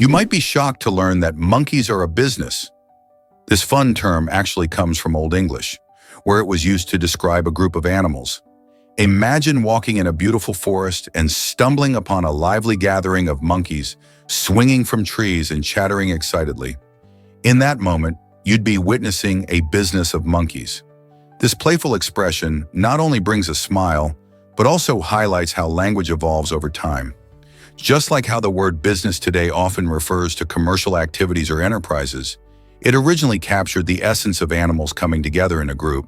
You might be shocked to learn that monkeys are a business. This fun term actually comes from Old English, where it was used to describe a group of animals. Imagine walking in a beautiful forest and stumbling upon a lively gathering of monkeys swinging from trees and chattering excitedly. In that moment, you'd be witnessing a business of monkeys. This playful expression not only brings a smile, but also highlights how language evolves over time. Just like how the word business today often refers to commercial activities or enterprises, it originally captured the essence of animals coming together in a group.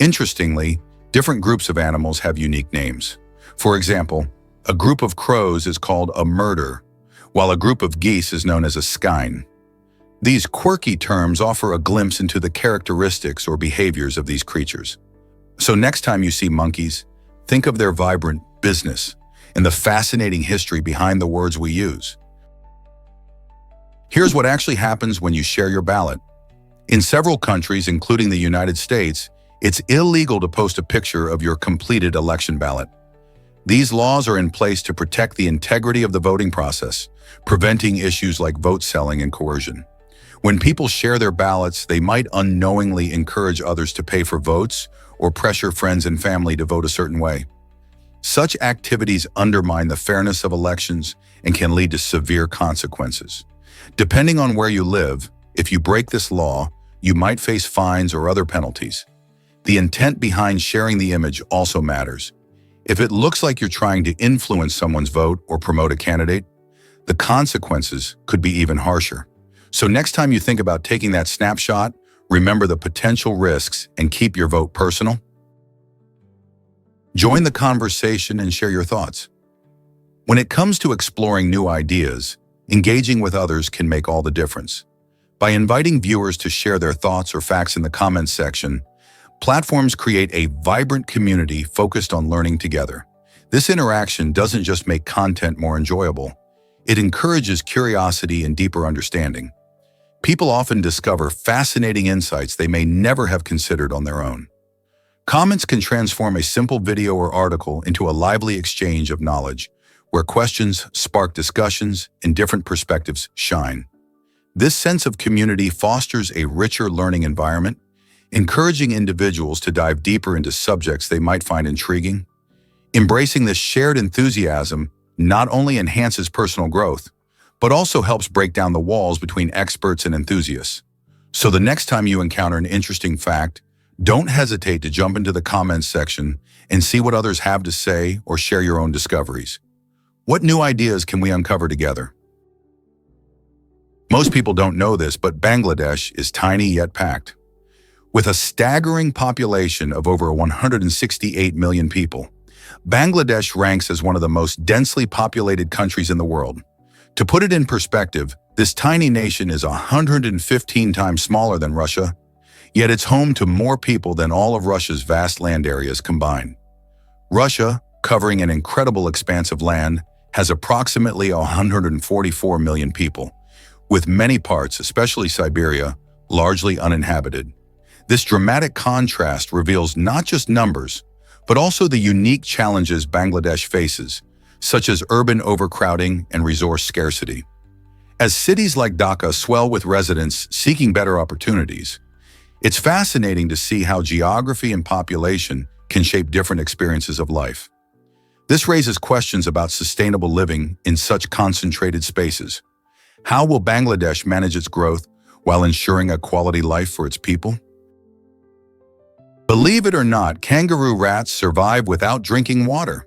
Interestingly, different groups of animals have unique names. For example, a group of crows is called a murder, while a group of geese is known as a skein. These quirky terms offer a glimpse into the characteristics or behaviors of these creatures. So next time you see monkeys, think of their vibrant business and the fascinating history behind the words we use. Here's what actually happens when you share your ballot. In several countries, including the United States, it's illegal to post a picture of your completed election ballot. These laws are in place to protect the integrity of the voting process, preventing issues like vote selling and coercion. When people share their ballots, they might unknowingly encourage others to pay for votes or pressure friends and family to vote a certain way. Such activities undermine the fairness of elections and can lead to severe consequences. Depending on where you live, if you break this law, you might face fines or other penalties. The intent behind sharing the image also matters. If it looks like you're trying to influence someone's vote or promote a candidate, the consequences could be even harsher. So next time you think about taking that snapshot, remember the potential risks and keep your vote personal. Join the conversation and share your thoughts. When it comes to exploring new ideas, engaging with others can make all the difference. By inviting viewers to share their thoughts or facts in the comments section, platforms create a vibrant community focused on learning together. This interaction doesn't just make content more enjoyable, it encourages curiosity and deeper understanding. People often discover fascinating insights they may never have considered on their own. Comments can transform a simple video or article into a lively exchange of knowledge, where questions spark discussions and different perspectives shine. This sense of community fosters a richer learning environment, encouraging individuals to dive deeper into subjects they might find intriguing. Embracing this shared enthusiasm not only enhances personal growth, but also helps break down the walls between experts and enthusiasts. So the next time you encounter an interesting fact, don't hesitate to jump into the comments section and see what others have to say or share your own discoveries. What new ideas can we uncover together? Most people don't know this, but Bangladesh is tiny yet packed. With a staggering population of over 168 million people, Bangladesh ranks as one of the most densely populated countries in the world. To put it in perspective, this tiny nation is 115 times smaller than Russia, yet it's home to more people than all of Russia's vast land areas combined. Russia, covering an incredible expanse of land, has approximately 144 million people, with many parts, especially Siberia, largely uninhabited. This dramatic contrast reveals not just numbers, but also the unique challenges Bangladesh faces, such as urban overcrowding and resource scarcity. As cities like Dhaka swell with residents seeking better opportunities, it's fascinating to see how geography and population can shape different experiences of life. This raises questions about sustainable living in such concentrated spaces. How will Bangladesh manage its growth while ensuring a quality life for its people? Believe it or not, kangaroo rats survive without drinking water.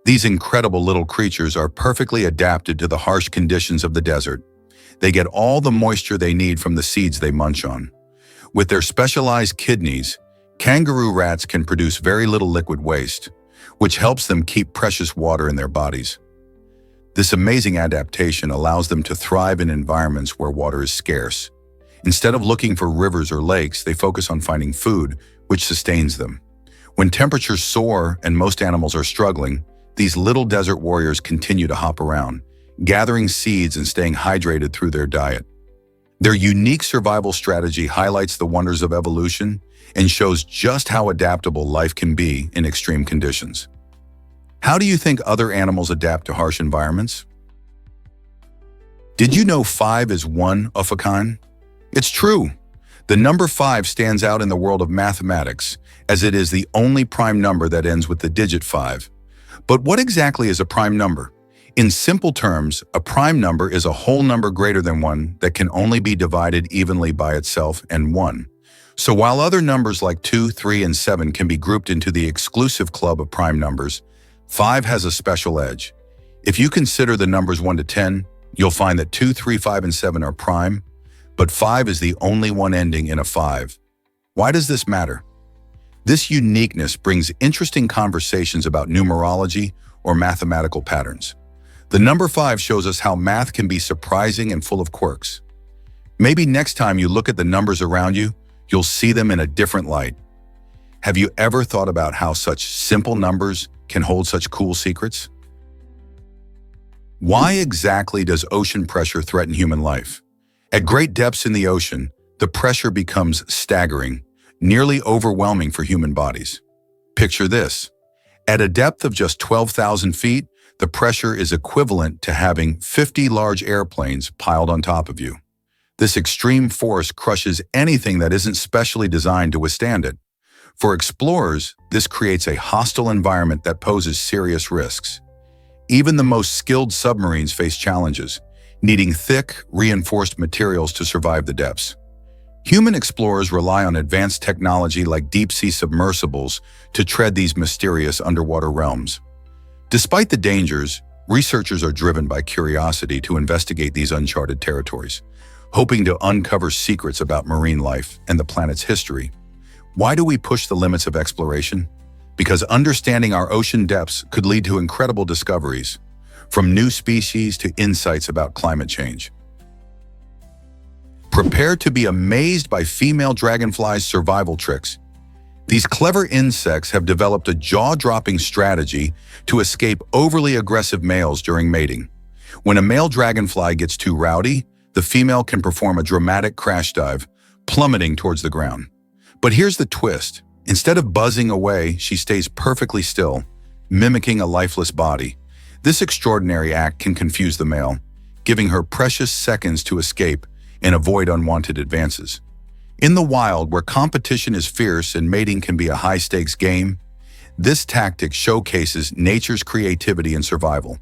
These incredible little creatures are perfectly adapted to the harsh conditions of the desert. They get all the moisture they need from the seeds they munch on. With their specialized kidneys, kangaroo rats can produce very little liquid waste, which helps them keep precious water in their bodies. This amazing adaptation allows them to thrive in environments where water is scarce. Instead of looking for rivers or lakes, they focus on finding food, which sustains them. When temperatures soar and most animals are struggling, these little desert warriors continue to hop around, gathering seeds and staying hydrated through their diet. Their unique survival strategy highlights the wonders of evolution and shows just how adaptable life can be in extreme conditions. How do you think other animals adapt to harsh environments? Did you know 5 is one of a kind? It's true. The number 5 stands out in the world of mathematics, as it is the only prime number that ends with the digit 5. But what exactly is a prime number? In simple terms, a prime number is a whole number greater than 1 that can only be divided evenly by itself and 1. So while other numbers like 2, 3, and 7 can be grouped into the exclusive club of prime numbers, 5 has a special edge. If you consider the numbers 1 to 10, you'll find that 2, 3, 5, and 7 are prime, but 5 is the only one ending in a 5. Why does this matter? This uniqueness brings interesting conversations about numerology or mathematical patterns. The number 5 shows us how math can be surprising and full of quirks. Maybe next time you look at the numbers around you, you'll see them in a different light. Have you ever thought about how such simple numbers can hold such cool secrets? Why exactly does ocean pressure threaten human life? At great depths in the ocean, the pressure becomes staggering, nearly overwhelming for human bodies. Picture this. At a depth of just 12,000 feet, the pressure is equivalent to having 50 large airplanes piled on top of you. This extreme force crushes anything that isn't specially designed to withstand it. For explorers, this creates a hostile environment that poses serious risks. Even the most skilled submarines face challenges, needing thick, reinforced materials to survive the depths. Human explorers rely on advanced technology like deep-sea submersibles to tread these mysterious underwater realms. Despite the dangers, researchers are driven by curiosity to investigate these uncharted territories, hoping to uncover secrets about marine life and the planet's history. Why do we push the limits of exploration? Because understanding our ocean depths could lead to incredible discoveries, from new species to insights about climate change. Prepare to be amazed by female dragonflies' survival tricks. These clever insects have developed a jaw-dropping strategy to escape overly aggressive males during mating. When a male dragonfly gets too rowdy, the female can perform a dramatic crash dive, plummeting towards the ground. But here's the twist. Instead of buzzing away, she stays perfectly still, mimicking a lifeless body. This extraordinary act can confuse the male, giving her precious seconds to escape and avoid unwanted advances. In the wild, where competition is fierce and mating can be a high-stakes game, this tactic showcases nature's creativity and survival.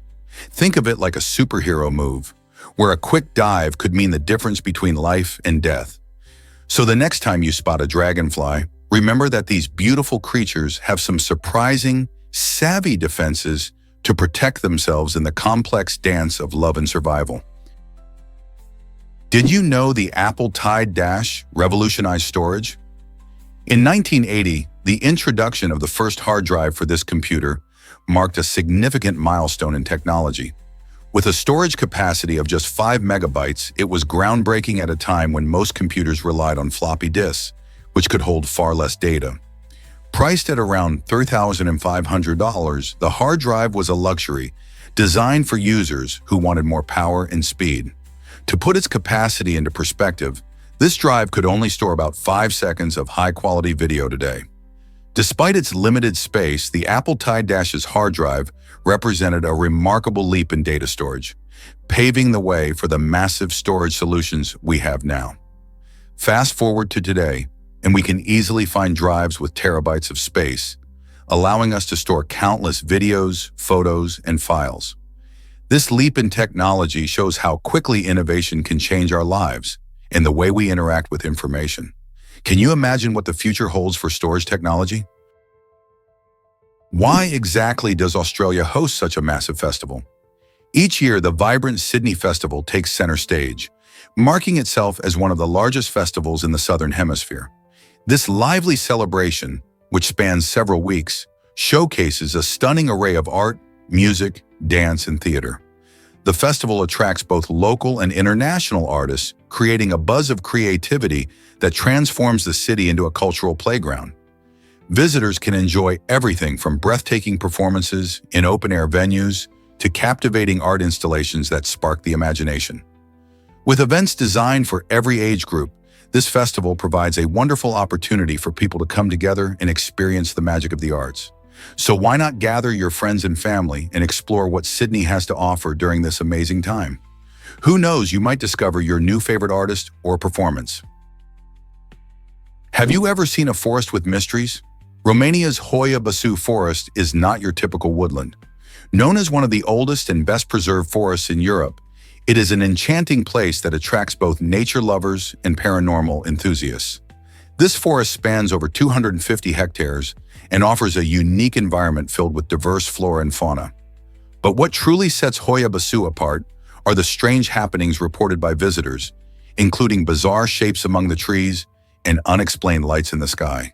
Think of it like a superhero move, where a quick dive could mean the difference between life and death. So the next time you spot a dragonfly, remember that these beautiful creatures have some surprising, savvy defenses to protect themselves in the complex dance of love and survival. Did you know the Apple Tide Dash revolutionized storage? In 1980, the introduction of the first hard drive for this computer marked a significant milestone in technology. With a storage capacity of just 5 megabytes, it was groundbreaking at a time when most computers relied on floppy disks, which could hold far less data. Priced at around $3,500, the hard drive was a luxury, designed for users who wanted more power and speed. To put its capacity into perspective, this drive could only store about 5 seconds of high-quality video today. Despite its limited space, the Apple Tide Dash's hard drive represented a remarkable leap in data storage, paving the way for the massive storage solutions we have now. Fast forward to today, and we can easily find drives with terabytes of space, allowing us to store countless videos, photos, and files. This leap in technology shows how quickly innovation can change our lives and the way we interact with information. Can you imagine what the future holds for storage technology? Why exactly does Australia host such a massive festival? Each year, the vibrant Sydney Festival takes center stage, marking itself as one of the largest festivals in the Southern Hemisphere. This lively celebration, which spans several weeks, showcases a stunning array of art, music, dance, and theater. The festival attracts both local and international artists, creating a buzz of creativity that transforms the city into a cultural playground. Visitors can enjoy everything from breathtaking performances in open-air venues to captivating art installations that spark the imagination. With events designed for every age group, this festival provides a wonderful opportunity for people to come together and experience the magic of the arts. So why not gather your friends and family and explore what Sydney has to offer during this amazing time? Who knows, you might discover your new favorite artist or performance. Have you ever seen a forest with mysteries? Romania's Hoia Basu forest is not your typical woodland. Known as one of the oldest and best preserved forests in Europe, it is an enchanting place that attracts both nature lovers and paranormal enthusiasts. This forest spans over 250 hectares and offers a unique environment filled with diverse flora and fauna. But what truly sets Hoia Basu apart are the strange happenings reported by visitors, including bizarre shapes among the trees and unexplained lights in the sky.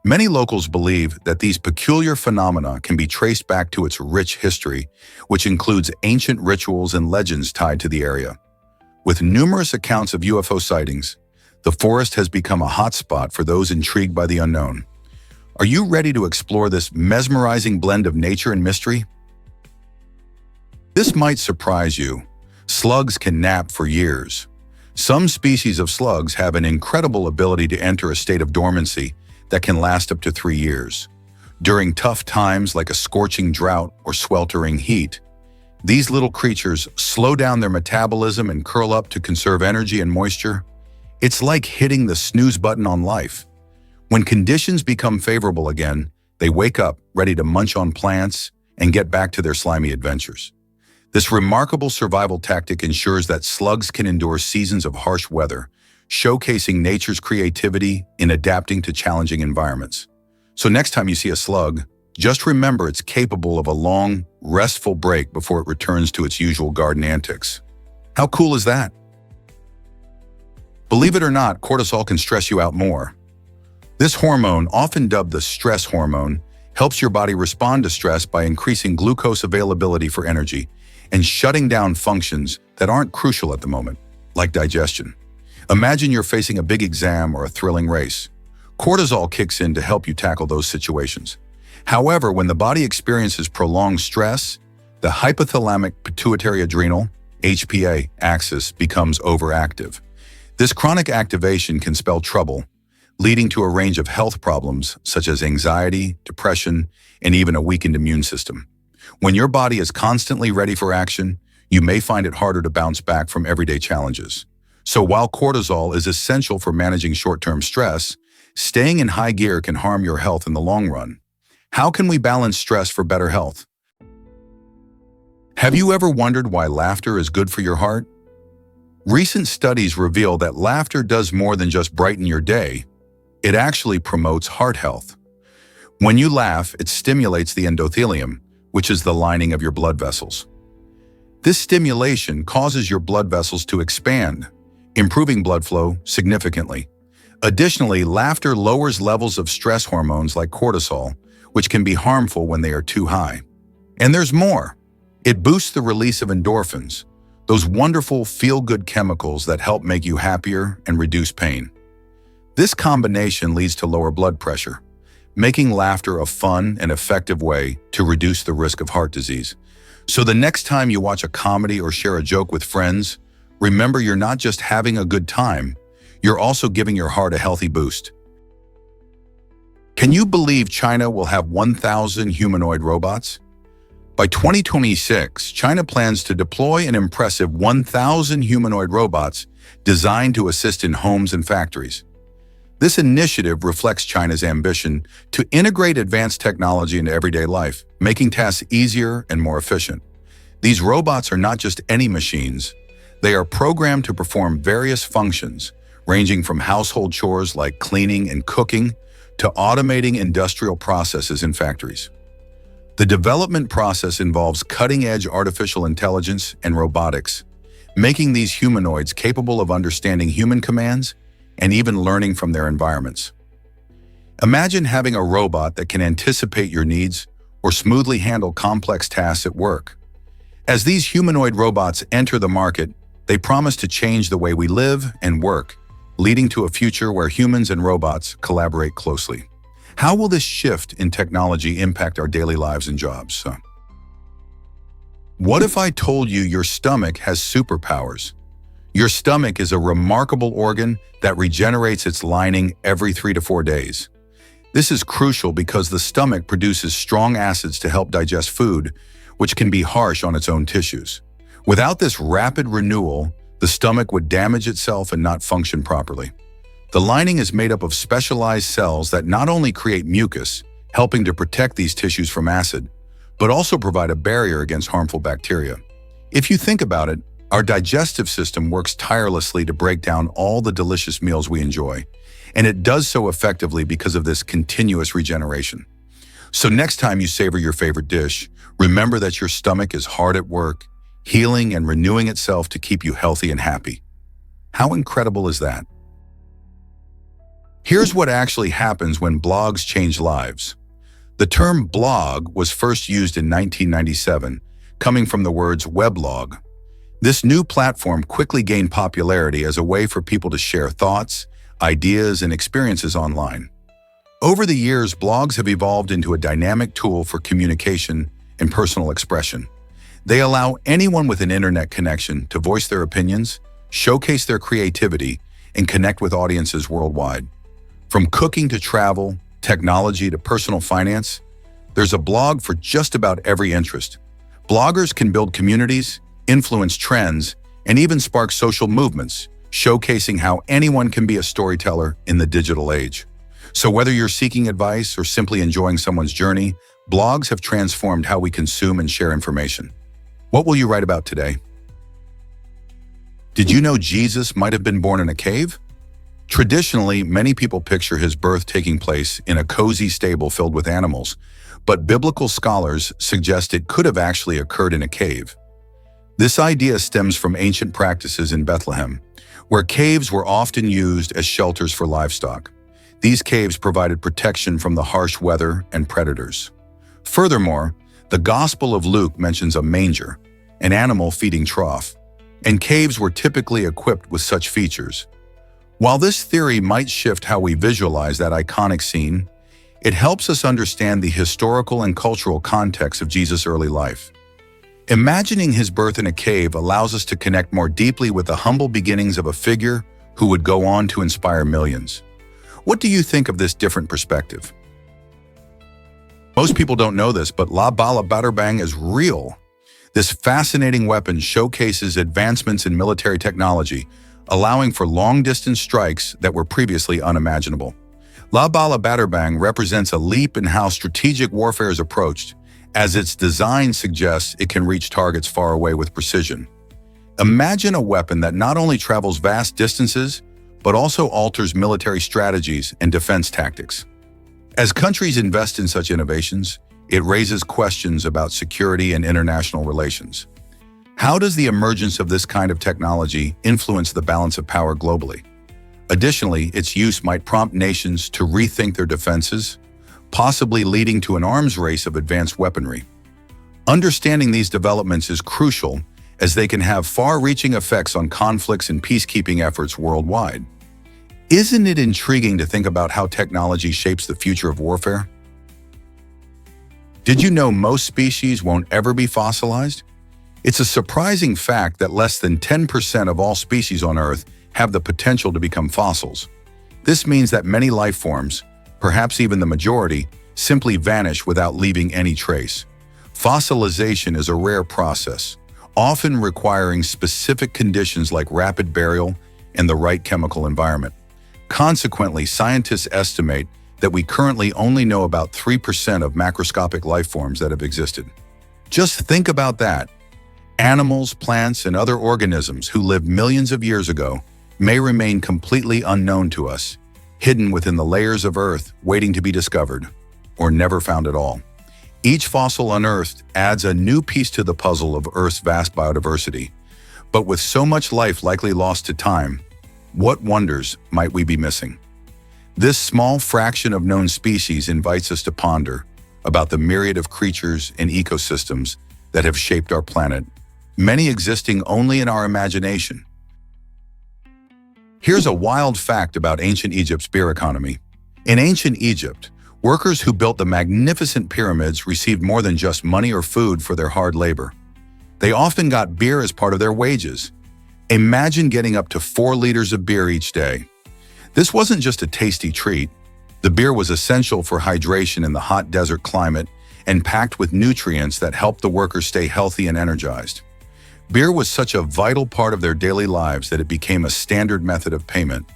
Many locals believe that these peculiar phenomena can be traced back to its rich history, which includes ancient rituals and legends tied to the area. With numerous accounts of UFO sightings, the forest has become a hotspot for those intrigued by the unknown. Are you ready to explore this mesmerizing blend of nature and mystery? This might surprise you. Slugs can nap for years. Some species of slugs have an incredible ability to enter a state of dormancy that can last up to 3 years. During tough times like a scorching drought or sweltering heat, these little creatures slow down their metabolism and curl up to conserve energy and moisture. It's like hitting the snooze button on life. When conditions become favorable again, they wake up ready to munch on plants and get back to their slimy adventures. This remarkable survival tactic ensures that slugs can endure seasons of harsh weather, showcasing nature's creativity in adapting to challenging environments. So next time you see a slug, just remember it's capable of a long, restful break before it returns to its usual garden antics. How cool is that? Believe it or not, cortisol can stress you out more. This hormone, often dubbed the stress hormone, helps your body respond to stress by increasing glucose availability for energy and shutting down functions that aren't crucial at the moment, like digestion. Imagine you're facing a big exam or a thrilling race. Cortisol kicks in to help you tackle those situations. However, when the body experiences prolonged stress, the hypothalamic pituitary adrenal, HPA, axis becomes overactive. This chronic activation can spell trouble, leading to a range of health problems such as anxiety, depression, and even a weakened immune system. When your body is constantly ready for action, you may find it harder to bounce back from everyday challenges. So while cortisol is essential for managing short-term stress, staying in high gear can harm your health in the long run. How can we balance stress for better health? Have you ever wondered why laughter is good for your heart? Recent studies reveal that laughter does more than just brighten your day. It actually promotes heart health. When you laugh, it stimulates the endothelium, which is the lining of your blood vessels. This stimulation causes your blood vessels to expand, improving blood flow significantly. Additionally, laughter lowers levels of stress hormones like cortisol, which can be harmful when they are too high. And there's more. It boosts the release of endorphins, those wonderful feel-good chemicals that help make you happier and reduce pain. This combination leads to lower blood pressure, making laughter a fun and effective way to reduce the risk of heart disease. So the next time you watch a comedy or share a joke with friends, remember you're not just having a good time, you're also giving your heart a healthy boost. Can you believe China will have 1,000 humanoid robots? By 2026, China plans to deploy an impressive 1,000 humanoid robots designed to assist in homes and factories. This initiative reflects China's ambition to integrate advanced technology into everyday life, making tasks easier and more efficient. These robots are not just any machines. They are programmed to perform various functions, ranging from household chores like cleaning and cooking to automating industrial processes in factories. The development process involves cutting-edge artificial intelligence and robotics, making these humanoids capable of understanding human commands and even learning from their environments. Imagine having a robot that can anticipate your needs or smoothly handle complex tasks at work. As these humanoid robots enter the market, they promise to change the way we live and work, leading to a future where humans and robots collaborate closely. How will this shift in technology impact our daily lives and jobs? What if I told you your stomach has superpowers? Your stomach is a remarkable organ that regenerates its lining every 3 to 4 days. This is crucial because the stomach produces strong acids to help digest food, which can be harsh on its own tissues. Without this rapid renewal, the stomach would damage itself and not function properly. The lining is made up of specialized cells that not only create mucus, helping to protect these tissues from acid, but also provide a barrier against harmful bacteria. If you think about it, our digestive system works tirelessly to break down all the delicious meals we enjoy, and it does so effectively because of this continuous regeneration. So next time you savor your favorite dish, remember that your stomach is hard at work, healing and renewing itself to keep you healthy and happy. How incredible is that? Here's what actually happens when blogs change lives. The term blog was first used in 1997, coming from the words weblog. This new platform quickly gained popularity as a way for people to share thoughts, ideas, and experiences online. Over the years, blogs have evolved into a dynamic tool for communication and personal expression. They allow anyone with an internet connection to voice their opinions, showcase their creativity, and connect with audiences worldwide. From cooking to travel, technology to personal finance, there's a blog for just about every interest. Bloggers can build communities, influence trends, and even spark social movements, showcasing how anyone can be a storyteller in the digital age. So whether you're seeking advice or simply enjoying someone's journey, blogs have transformed how we consume and share information. What will you write about today? Did you know Jesus might have been born in a cave? Traditionally, many people picture his birth taking place in a cozy stable filled with animals, but biblical scholars suggest it could have actually occurred in a cave. This idea stems from ancient practices in Bethlehem, where caves were often used as shelters for livestock. These caves provided protection from the harsh weather and predators. Furthermore, the Gospel of Luke mentions a manger, an animal feeding trough, and caves were typically equipped with such features. While this theory might shift how we visualize that iconic scene, it helps us understand the historical and cultural context of Jesus' early life. Imagining his birth in a cave allows us to connect more deeply with the humble beginnings of a figure who would go on to inspire millions. What do you think of this different perspective? Most people don't know this, but La Bala Batterbang is real. This fascinating weapon showcases advancements in military technology, allowing for long-distance strikes that were previously unimaginable. La Bala Batterbang represents a leap in how strategic warfare is approached, as its design suggests it can reach targets far away with precision. Imagine a weapon that not only travels vast distances, but also alters military strategies and defense tactics. As countries invest in such innovations, it raises questions about security and international relations. How does the emergence of this kind of technology influence the balance of power globally? Additionally, its use might prompt nations to rethink their defenses, possibly leading to an arms race of advanced weaponry. Understanding these developments is crucial, as they can have far-reaching effects on conflicts and peacekeeping efforts worldwide. Isn't it intriguing to think about how technology shapes the future of warfare? Did you know most species won't ever be fossilized? It's a surprising fact that less than 10% of all species on Earth have the potential to become fossils. This means that many life forms, perhaps even the majority, simply vanish without leaving any trace. Fossilization is a rare process, often requiring specific conditions like rapid burial and the right chemical environment. Consequently, scientists estimate that we currently only know about 3% of macroscopic life forms that have existed. Just think about that. Animals, plants, and other organisms who lived millions of years ago may remain completely unknown to us, hidden within the layers of Earth waiting to be discovered, or never found at all. Each fossil unearthed adds a new piece to the puzzle of Earth's vast biodiversity. But with so much life likely lost to time, what wonders might we be missing? This small fraction of known species invites us to ponder about the myriad of creatures and ecosystems that have shaped our planet, many existing only in our imagination. Here's a wild fact about ancient Egypt's beer economy. In ancient Egypt, workers who built the magnificent pyramids received more than just money or food for their hard labor. They often got beer as part of their wages. Imagine getting up to 4 liters of beer each day. This wasn't just a tasty treat. The beer was essential for hydration in the hot desert climate and packed with nutrients that helped the workers stay healthy and energized. Beer was such a vital part of their daily lives that it became a standard method of payment.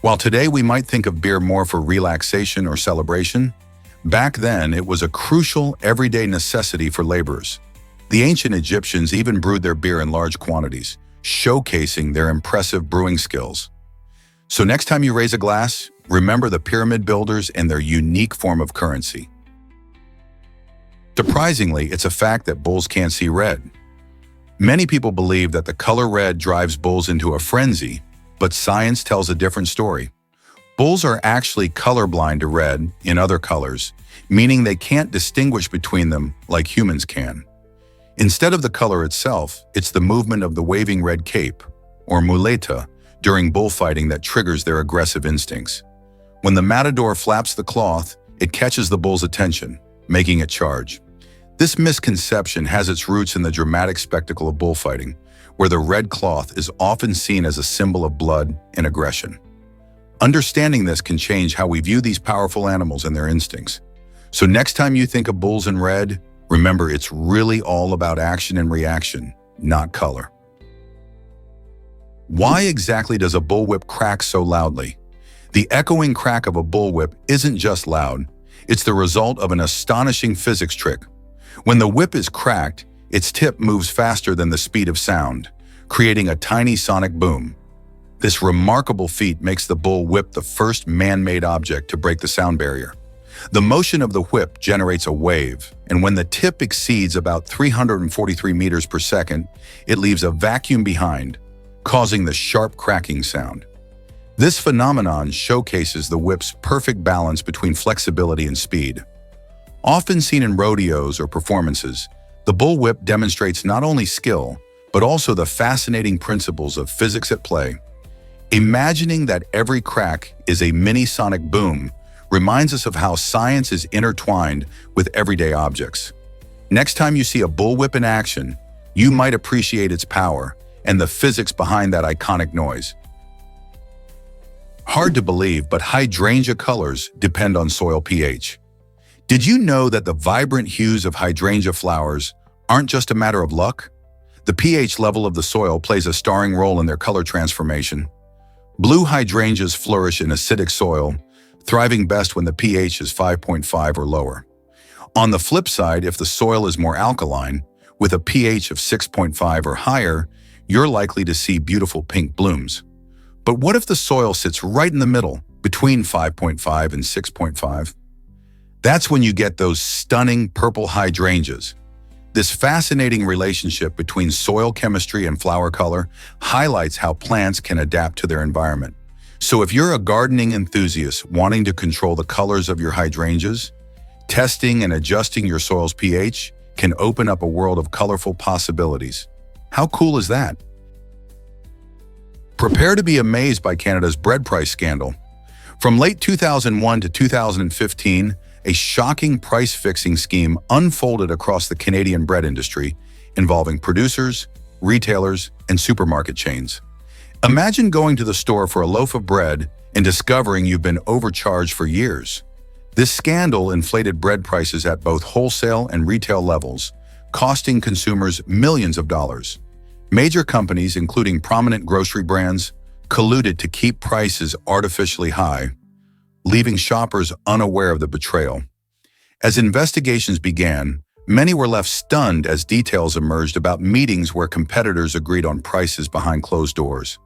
While today we might think of beer more for relaxation or celebration, back then it was a crucial, everyday necessity for laborers. The ancient Egyptians even brewed their beer in large quantities, showcasing their impressive brewing skills. So next time you raise a glass, remember the pyramid builders and their unique form of currency. Surprisingly, it's a fact that bulls can't see red. Many people believe that the color red drives bulls into a frenzy, but science tells a different story. Bulls are actually colorblind to red in other colors, meaning they can't distinguish between them like humans can. Instead of the color itself, it's the movement of the waving red cape, or muleta, during bullfighting that triggers their aggressive instincts. When the matador flaps the cloth, it catches the bull's attention, making it charge. This misconception has its roots in the dramatic spectacle of bullfighting, where the red cloth is often seen as a symbol of blood and aggression. Understanding this can change how we view these powerful animals and their instincts. So next time you think of bulls in red, remember it's really all about action and reaction, not color. Why exactly does a bullwhip crack so loudly? The echoing crack of a bullwhip isn't just loud, it's the result of an astonishing physics trick. When the whip is cracked, its tip moves faster than the speed of sound, creating a tiny sonic boom. This remarkable feat makes the bull whip the first man-made object to break the sound barrier. The motion of the whip generates a wave, and when the tip exceeds about 343 meters per second, it leaves a vacuum behind, causing the sharp cracking sound. This phenomenon showcases the whip's perfect balance between flexibility and speed. Often seen in rodeos or performances, the bullwhip demonstrates not only skill, but also the fascinating principles of physics at play. Imagining that every crack is a mini sonic boom reminds us of how science is intertwined with everyday objects. Next time you see a bullwhip in action, you might appreciate its power and the physics behind that iconic noise. Hard to believe, but hydrangea colors depend on soil pH. Did you know that the vibrant hues of hydrangea flowers aren't just a matter of luck? The pH level of the soil plays a starring role in their color transformation. Blue hydrangeas flourish in acidic soil, thriving best when the pH is 5.5 or lower. On the flip side, if the soil is more alkaline, with a pH of 6.5 or higher, you're likely to see beautiful pink blooms. But what if the soil sits right in the middle, between 5.5 and 6.5? That's when you get those stunning purple hydrangeas. This fascinating relationship between soil chemistry and flower color highlights how plants can adapt to their environment. So if you're a gardening enthusiast wanting to control the colors of your hydrangeas, testing and adjusting your soil's pH can open up a world of colorful possibilities. How cool is that? Prepare to be amazed by Canada's bread price scandal. From late 2001 to 2015, a shocking price-fixing scheme unfolded across the Canadian bread industry, involving producers, retailers, and supermarket chains. Imagine going to the store for a loaf of bread and discovering you've been overcharged for years. This scandal inflated bread prices at both wholesale and retail levels, costing consumers millions of dollars. Major companies, including prominent grocery brands, colluded to keep prices artificially high, leaving shoppers unaware of the betrayal. As investigations began, many were left stunned as details emerged about meetings where competitors agreed on prices behind closed doors.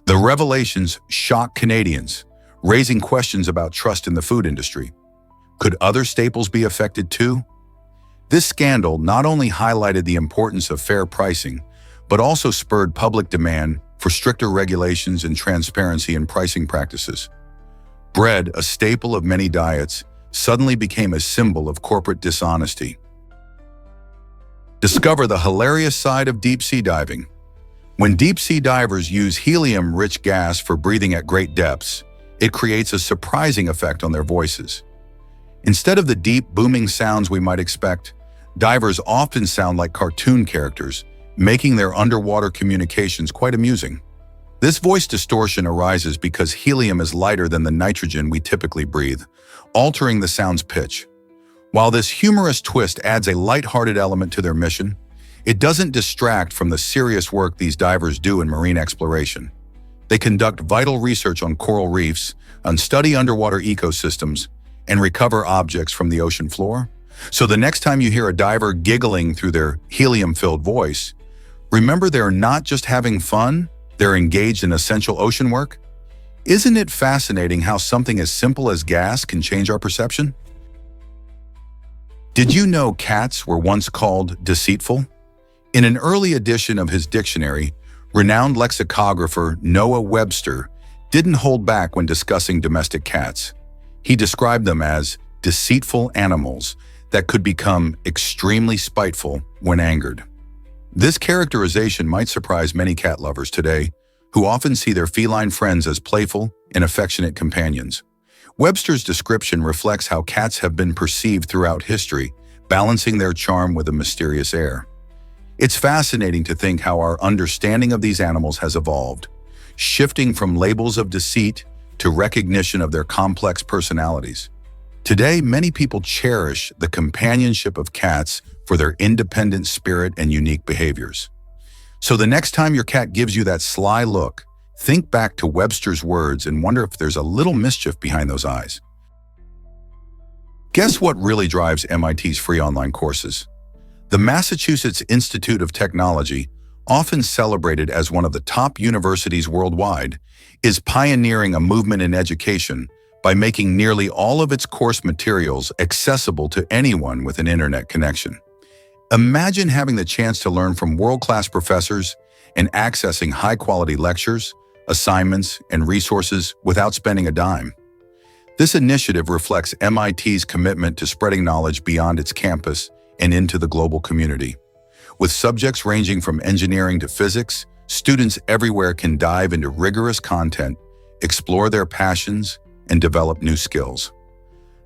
The revelations shocked Canadians, raising questions about trust in the food industry. Could other staples be affected too? This scandal not only highlighted the importance of fair pricing, but also spurred public demand for stricter regulations and transparency in pricing practices. Bread, a staple of many diets, suddenly became a symbol of corporate dishonesty. Discover the hilarious side of deep-sea diving. When deep-sea divers use helium-rich gas for breathing at great depths, it creates a surprising effect on their voices. Instead of the deep, booming sounds we might expect, divers often sound like cartoon characters, making their underwater communications quite amusing. This voice distortion arises because helium is lighter than the nitrogen we typically breathe, altering the sound's pitch. While this humorous twist adds a lighthearted element to their mission, It doesn't distract from the serious work these divers do in marine exploration. They conduct vital research on coral reefs, study underwater ecosystems, and recover objects from the ocean floor. So the next time you hear a diver giggling through their helium-filled voice, remember they're not just having fun, they're engaged in essential ocean work. Isn't it fascinating how something as simple as gas can change our perception? Did you know cats were once called deceitful? In an early edition of his dictionary, renowned lexicographer Noah Webster didn't hold back when discussing domestic cats. He described them as deceitful animals that could become extremely spiteful when angered. This characterization might surprise many cat lovers today, who often see their feline friends as playful and affectionate companions. Webster's description reflects how cats have been perceived throughout history, balancing their charm with a mysterious air. It's fascinating to think how our understanding of these animals has evolved, shifting from labels of deceit to recognition of their complex personalities. Today, many people cherish the companionship of cats for their independent spirit and unique behaviors. So the next time your cat gives you that sly look, think back to Webster's words and wonder if there's a little mischief behind those eyes. Guess what really drives MIT's free online courses? The Massachusetts Institute of Technology, often celebrated as one of the top universities worldwide, is pioneering a movement in education by making nearly all of its course materials accessible to anyone with an internet connection. Imagine having the chance to learn from world-class professors and accessing high-quality lectures, assignments, and resources without spending a dime. This initiative reflects MIT's commitment to spreading knowledge beyond its campus and into the global community. With subjects ranging from engineering to physics, students everywhere can dive into rigorous content, explore their passions, and develop new skills.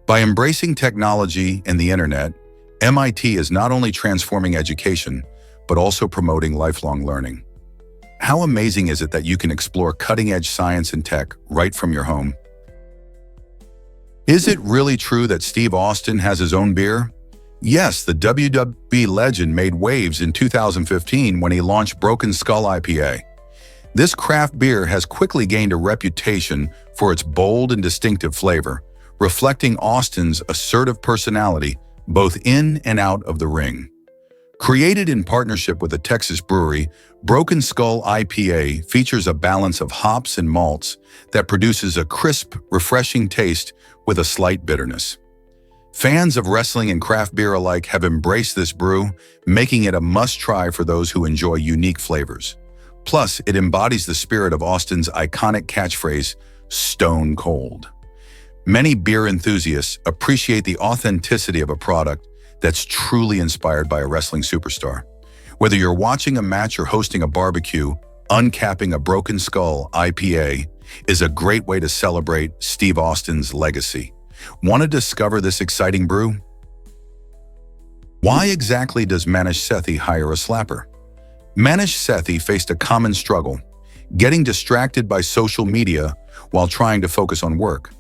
By embracing technology and the internet, MIT is not only transforming education, but also promoting lifelong learning. How amazing is it that you can explore cutting-edge science and tech right from your home? Is it really true that Steve Austin has his own beer? Yes, the WWE legend made waves in 2015 when he launched Broken Skull IPA. This craft beer has quickly gained a reputation for its bold and distinctive flavor, reflecting Austin's assertive personality both in and out of the ring. Created in partnership with a Texas brewery, Broken Skull IPA features a balance of hops and malts that produces a crisp, refreshing taste with a slight bitterness. Fans of wrestling and craft beer alike have embraced this brew, making it a must-try for those who enjoy unique flavors. Plus, it embodies the spirit of Austin's iconic catchphrase, "Stone Cold." Many beer enthusiasts appreciate the authenticity of a product that's truly inspired by a wrestling superstar. Whether you're watching a match or hosting a barbecue, uncapping a Broken Skull IPA is a great way to celebrate Steve Austin's legacy. Want to discover this exciting brew? Why exactly does Manish Sethi hire a slapper? Manish Sethi faced a common struggle, getting distracted by social media while trying to focus on work.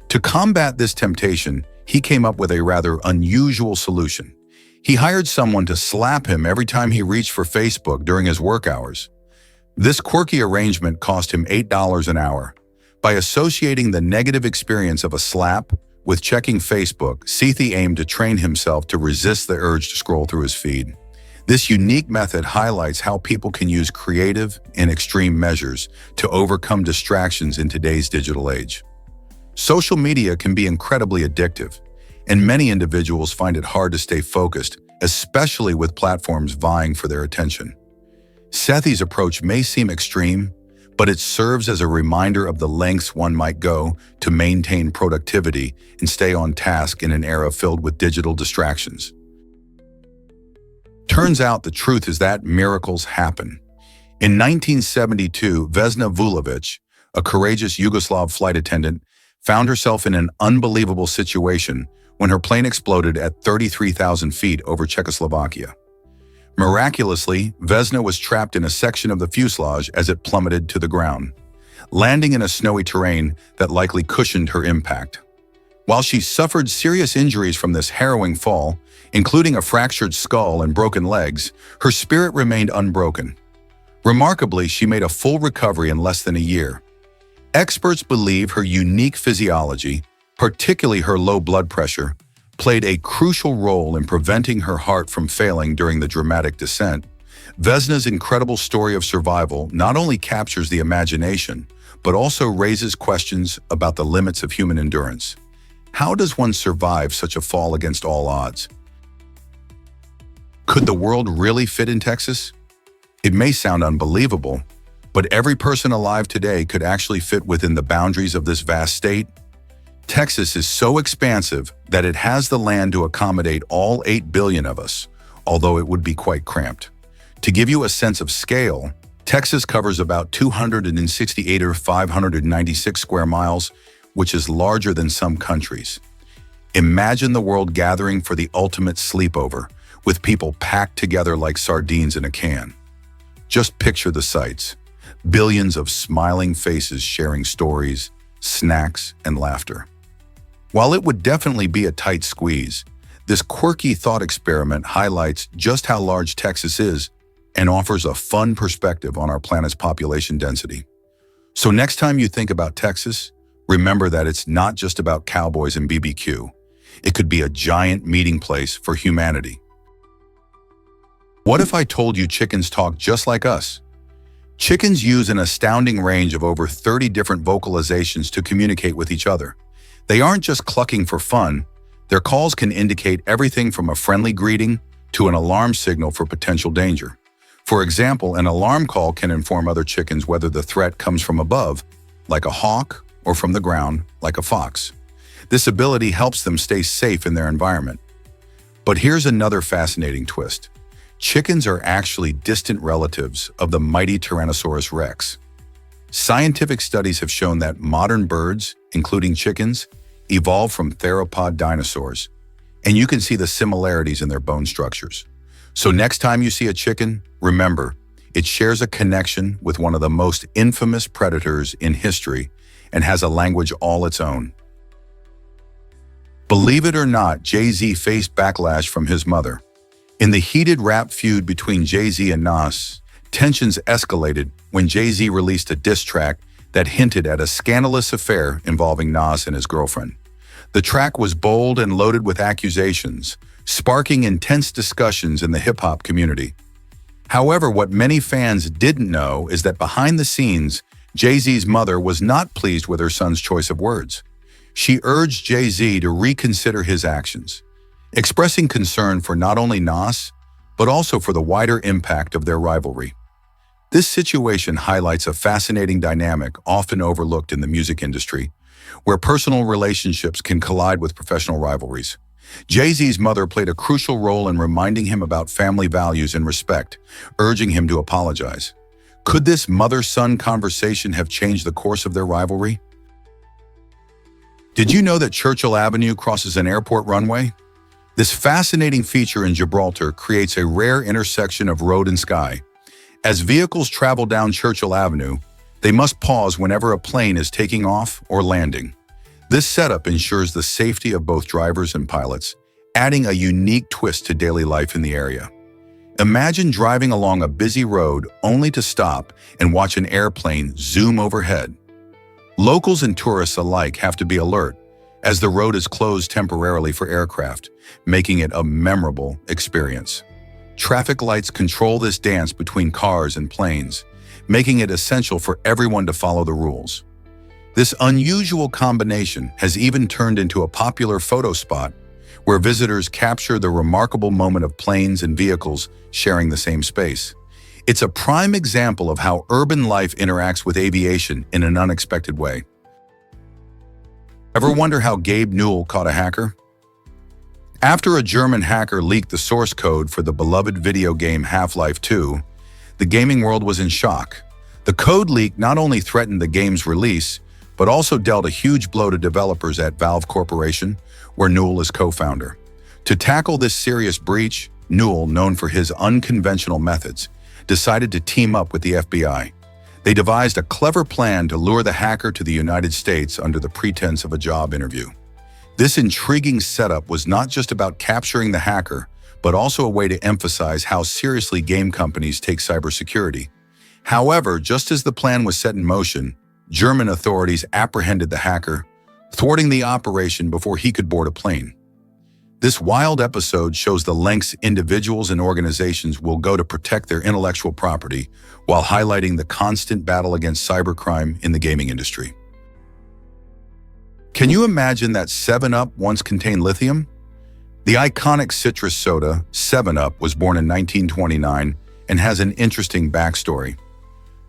To combat this temptation, he came up with a rather unusual solution. He hired someone to slap him every time he reached for Facebook during his work hours. This quirky arrangement cost him $8 an hour. By associating the negative experience of a slap with checking Facebook, Sethi aimed to train himself to resist the urge to scroll through his feed. This unique method highlights how people can use creative and extreme measures to overcome distractions in today's digital age. Social media can be incredibly addictive, and many individuals find it hard to stay focused, especially with platforms vying for their attention. Sethi's approach may seem extreme, but it serves as a reminder of the lengths one might go to maintain productivity and stay on task in an era filled with digital distractions. Turns out the truth is that miracles happen. In 1972, Vesna Vulovic, a courageous Yugoslav flight attendant, found herself in an unbelievable situation when her plane exploded at 33,000 feet over Czechoslovakia. Miraculously, Vesna was trapped in a section of the fuselage as it plummeted to the ground, landing in a snowy terrain that likely cushioned her impact. While she suffered serious injuries from this harrowing fall, including a fractured skull and broken legs, her spirit remained unbroken. Remarkably, she made a full recovery in less than a year. Experts believe her unique physiology, particularly her low blood pressure, played a crucial role in preventing her heart from failing during the dramatic descent. Vesna's incredible story of survival not only captures the imagination, but also raises questions about the limits of human endurance. How does one survive such a fall against all odds? Could the world really fit in Texas? It may sound unbelievable, but every person alive today could actually fit within the boundaries of this vast state. Texas is so expansive that it has the land to accommodate all 8 billion of us, although it would be quite cramped. To give you a sense of scale, Texas covers about 268 or 596 square miles, which is larger than some countries. Imagine the world gathering for the ultimate sleepover, with people packed together like sardines in a can. Just picture the sights. Billions of smiling faces sharing stories, snacks, and laughter. While it would definitely be a tight squeeze, this quirky thought experiment highlights just how large Texas is and offers a fun perspective on our planet's population density. So next time you think about Texas, remember that it's not just about cowboys and BBQ. It could be a giant meeting place for humanity. What if I told you chickens talk just like us? Chickens use an astounding range of over 30 different vocalizations to communicate with each other. They aren't just clucking for fun. Their calls can indicate everything from a friendly greeting to an alarm signal for potential danger. For example, an alarm call can inform other chickens whether the threat comes from above, like a hawk, or from the ground, like a fox. This ability helps them stay safe in their environment. But here's another fascinating twist. Chickens are actually distant relatives of the mighty Tyrannosaurus rex. Scientific studies have shown that modern birds, including chickens, evolved from theropod dinosaurs, and you can see the similarities in their bone structures. So next time you see a chicken, remember, it shares a connection with one of the most infamous predators in history and has a language all its own. Believe it or not, Jay-Z faced backlash from his mother. In the heated rap feud between Jay-Z and Nas, tensions escalated when Jay-Z released a diss track that hinted at a scandalous affair involving Nas and his girlfriend. The track was bold and loaded with accusations, sparking intense discussions in the hip-hop community. However, what many fans didn't know is that behind the scenes, Jay-Z's mother was not pleased with her son's choice of words. She urged Jay-Z to reconsider his actions, expressing concern for not only Nas, but also for the wider impact of their rivalry. This situation highlights a fascinating dynamic often overlooked in the music industry, where personal relationships can collide with professional rivalries. Jay-Z's mother played a crucial role in reminding him about family values and respect, urging him to apologize. Could this mother-son conversation have changed the course of their rivalry? Did you know that Churchill Avenue crosses an airport runway? This fascinating feature in Gibraltar creates a rare intersection of road and sky. As vehicles travel down Churchill Avenue, they must pause whenever a plane is taking off or landing. This setup ensures the safety of both drivers and pilots, adding a unique twist to daily life in the area. Imagine driving along a busy road only to stop and watch an airplane zoom overhead. Locals and tourists alike have to be alert, as the road is closed temporarily for aircraft, making it a memorable experience. Traffic lights control this dance between cars and planes, making it essential for everyone to follow the rules. This unusual combination has even turned into a popular photo spot where visitors capture the remarkable moment of planes and vehicles sharing the same space. It's a prime example of how urban life interacts with aviation in an unexpected way. Ever wonder how Gabe Newell caught a hacker? After a German hacker leaked the source code for the beloved video game Half-Life 2, the gaming world was in shock. The code leak not only threatened the game's release, but also dealt a huge blow to developers at Valve Corporation, where Newell is co-founder. To tackle this serious breach, Newell, known for his unconventional methods, decided to team up with the FBI. They devised a clever plan to lure the hacker to the United States under the pretense of a job interview. This intriguing setup was not just about capturing the hacker, but also a way to emphasize how seriously game companies take cybersecurity. However, just as the plan was set in motion, German authorities apprehended the hacker, thwarting the operation before he could board a plane. This wild episode shows the lengths individuals and organizations will go to protect their intellectual property while highlighting the constant battle against cybercrime in the gaming industry. Can you imagine that 7-Up once contained lithium? The iconic citrus soda, 7-Up, was born in 1929 and has an interesting backstory.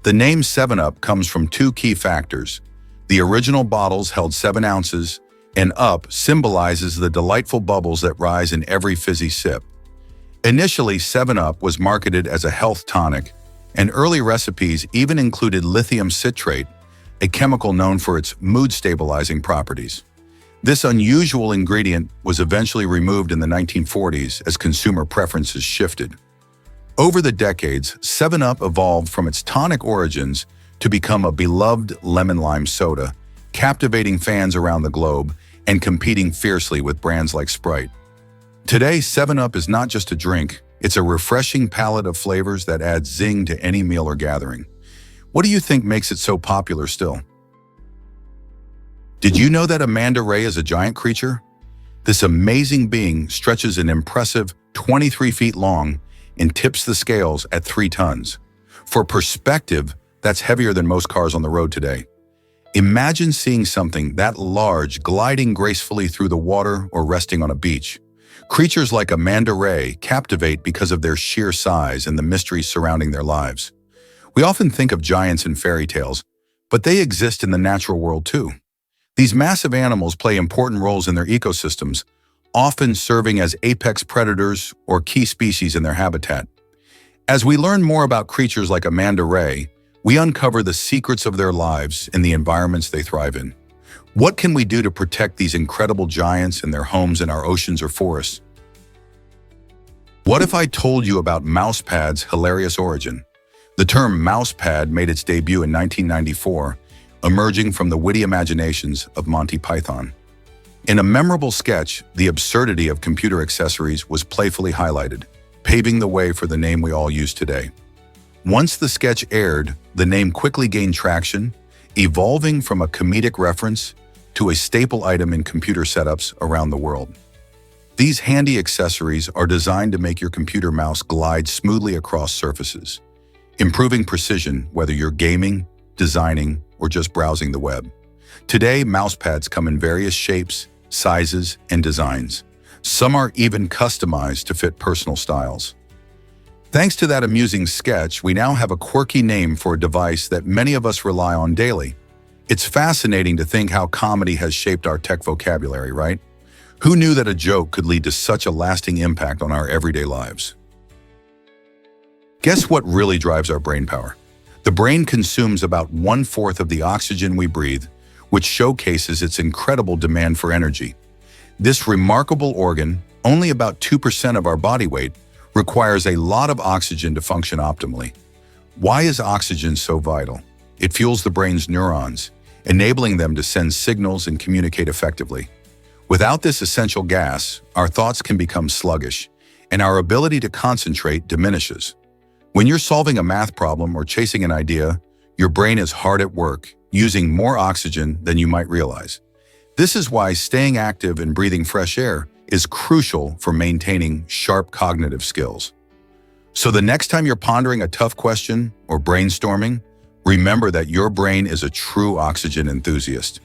The name 7-Up comes from two key factors. The original bottles held 7 ounces, and up symbolizes the delightful bubbles that rise in every fizzy sip. Initially, 7-Up was marketed as a health tonic, and early recipes even included lithium citrate, a chemical known for its mood-stabilizing properties. This unusual ingredient was eventually removed in the 1940s as consumer preferences shifted. Over the decades, 7-Up evolved from its tonic origins to become a beloved lemon-lime soda, captivating fans around the globe and competing fiercely with brands like Sprite. Today, 7-Up is not just a drink, it's a refreshing palette of flavors that adds zing to any meal or gathering. What do you think makes it so popular still? Did you know that a manta ray is a giant creature? This amazing being stretches an impressive 23 feet long and tips the scales at 3 tons. For perspective, that's heavier than most cars on the road today. Imagine seeing something that large gliding gracefully through the water or resting on a beach. Creatures like a manta ray captivate because of their sheer size and the mysteries surrounding their lives. We often think of giants in fairy tales, but they exist in the natural world too. These massive animals play important roles in their ecosystems, often serving as apex predators or key species in their habitat. As we learn more about creatures like a manta ray, we uncover the secrets of their lives and the environments they thrive in. What can we do to protect these incredible giants and their homes in our oceans or forests? What if I told you about Mousepad's hilarious origin? The term mousepad made its debut in 1994, emerging from the witty imaginations of Monty Python. In a memorable sketch, the absurdity of computer accessories was playfully highlighted, paving the way for the name we all use today. Once the sketch aired, the name quickly gained traction, evolving from a comedic reference to a staple item in computer setups around the world. These handy accessories are designed to make your computer mouse glide smoothly across surfaces, improving precision whether you're gaming, designing, or just browsing the web. Today, mousepads come in various shapes, sizes, and designs. Some are even customized to fit personal styles. Thanks to that amusing sketch, we now have a quirky name for a device that many of us rely on daily. It's fascinating to think how comedy has shaped our tech vocabulary, right? Who knew that a joke could lead to such a lasting impact on our everyday lives? Guess what really drives our brain power? The brain consumes about 1/4 of the oxygen we breathe, which showcases its incredible demand for energy. This remarkable organ, only about 2% of our body weight, requires a lot of oxygen to function optimally. Why is oxygen so vital? It fuels the brain's neurons, enabling them to send signals and communicate effectively. Without this essential gas, our thoughts can become sluggish, and our ability to concentrate diminishes. When you're solving a math problem or chasing an idea, your brain is hard at work, using more oxygen than you might realize. This is why staying active and breathing fresh air is crucial for maintaining sharp cognitive skills. So the next time you're pondering a tough question or brainstorming, remember that your brain is a true oxygen enthusiast,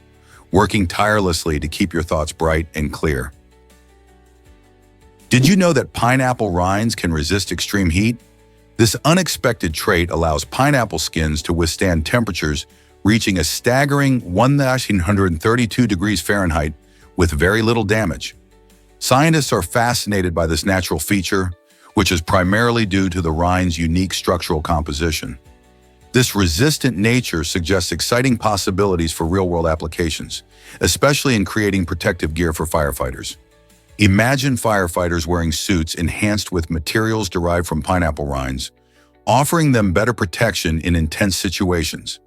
working tirelessly to keep your thoughts bright and clear. Did you know that pineapple rinds can resist extreme heat? This unexpected trait allows pineapple skins to withstand temperatures reaching a staggering 1,932 degrees Fahrenheit with very little damage. Scientists are fascinated by this natural feature, which is primarily due to the rind's unique structural composition. This resistant nature suggests exciting possibilities for real-world applications, especially in creating protective gear for firefighters. Imagine firefighters wearing suits enhanced with materials derived from pineapple rinds, offering them better protection in intense situations.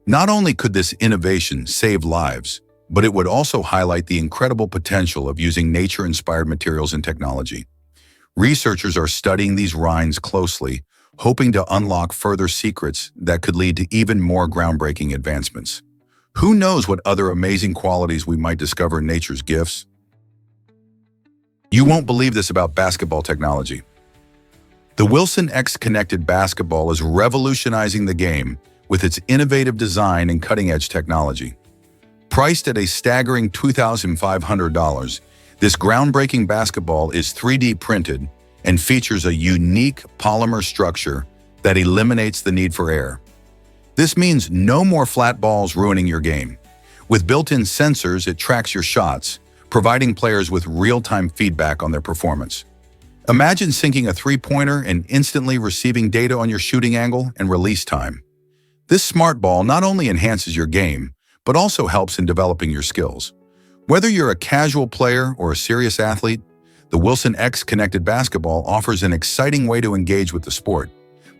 Not only could this innovation save lives, but it would also highlight the incredible potential of using nature-inspired materials and technology. Researchers are studying these rinds closely, hoping to unlock further secrets that could lead to even more groundbreaking advancements. Who knows what other amazing qualities we might discover in nature's gifts? You won't believe this about basketball technology. The Wilson X connected basketball is revolutionizing the game with its innovative design and cutting-edge technology. Priced at a staggering $2,500, this groundbreaking basketball is 3D printed and features a unique polymer structure that eliminates the need for air. This means no more flat balls ruining your game. With built-in sensors, it tracks your shots, providing players with real-time feedback on their performance. Imagine sinking a three-pointer and instantly receiving data on your shooting angle and release time. This smart ball not only enhances your game, but also helps in developing your skills. Whether you're a casual player or a serious athlete, the Wilson X Connected Basketball offers an exciting way to engage with the sport.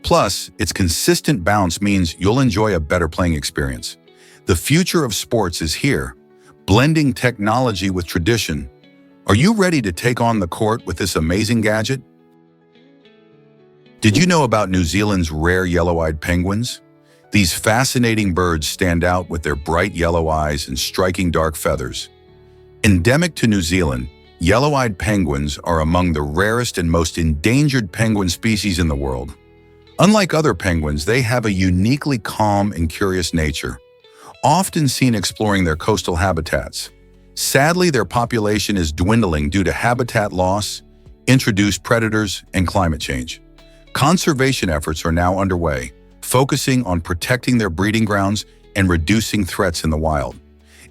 Plus, its consistent bounce means you'll enjoy a better playing experience. The future of sports is here, blending technology with tradition. Are you ready to take on the court with this amazing gadget? Did you know about New Zealand's rare yellow-eyed penguins? These fascinating birds stand out with their bright yellow eyes and striking dark feathers. Endemic to New Zealand, yellow-eyed penguins are among the rarest and most endangered penguin species in the world. Unlike other penguins, they have a uniquely calm and curious nature, often seen exploring their coastal habitats. Sadly, their population is dwindling due to habitat loss, introduced predators, and climate change. Conservation efforts are now underway, focusing on protecting their breeding grounds and reducing threats in the wild.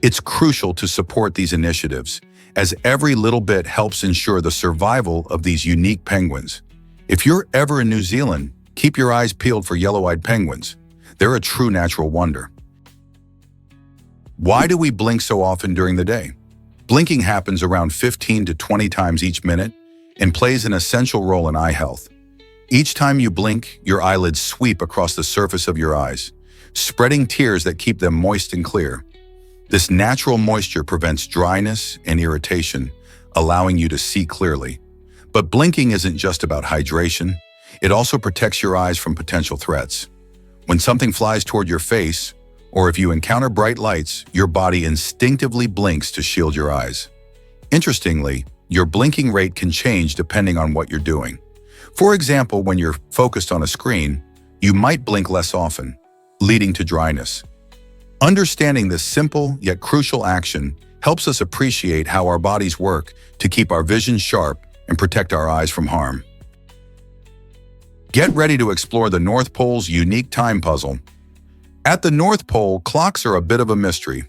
It's crucial to support these initiatives, as every little bit helps ensure the survival of these unique penguins. If you're ever in New Zealand, keep your eyes peeled for yellow-eyed penguins. They're a true natural wonder. Why do we blink so often during the day? Blinking happens around 15 to 20 times each minute and plays an essential role in eye health. Each time you blink, your eyelids sweep across the surface of your eyes, spreading tears that keep them moist and clear. This natural moisture prevents dryness and irritation, allowing you to see clearly. But blinking isn't just about hydration. It also protects your eyes from potential threats. When something flies toward your face, or if you encounter bright lights, your body instinctively blinks to shield your eyes. Interestingly, your blinking rate can change depending on what you're doing. For example, when you're focused on a screen, you might blink less often, leading to dryness. Understanding this simple yet crucial action helps us appreciate how our bodies work to keep our vision sharp and protect our eyes from harm. Get ready to explore the North Pole's unique time puzzle. At the North Pole, clocks are a bit of a mystery.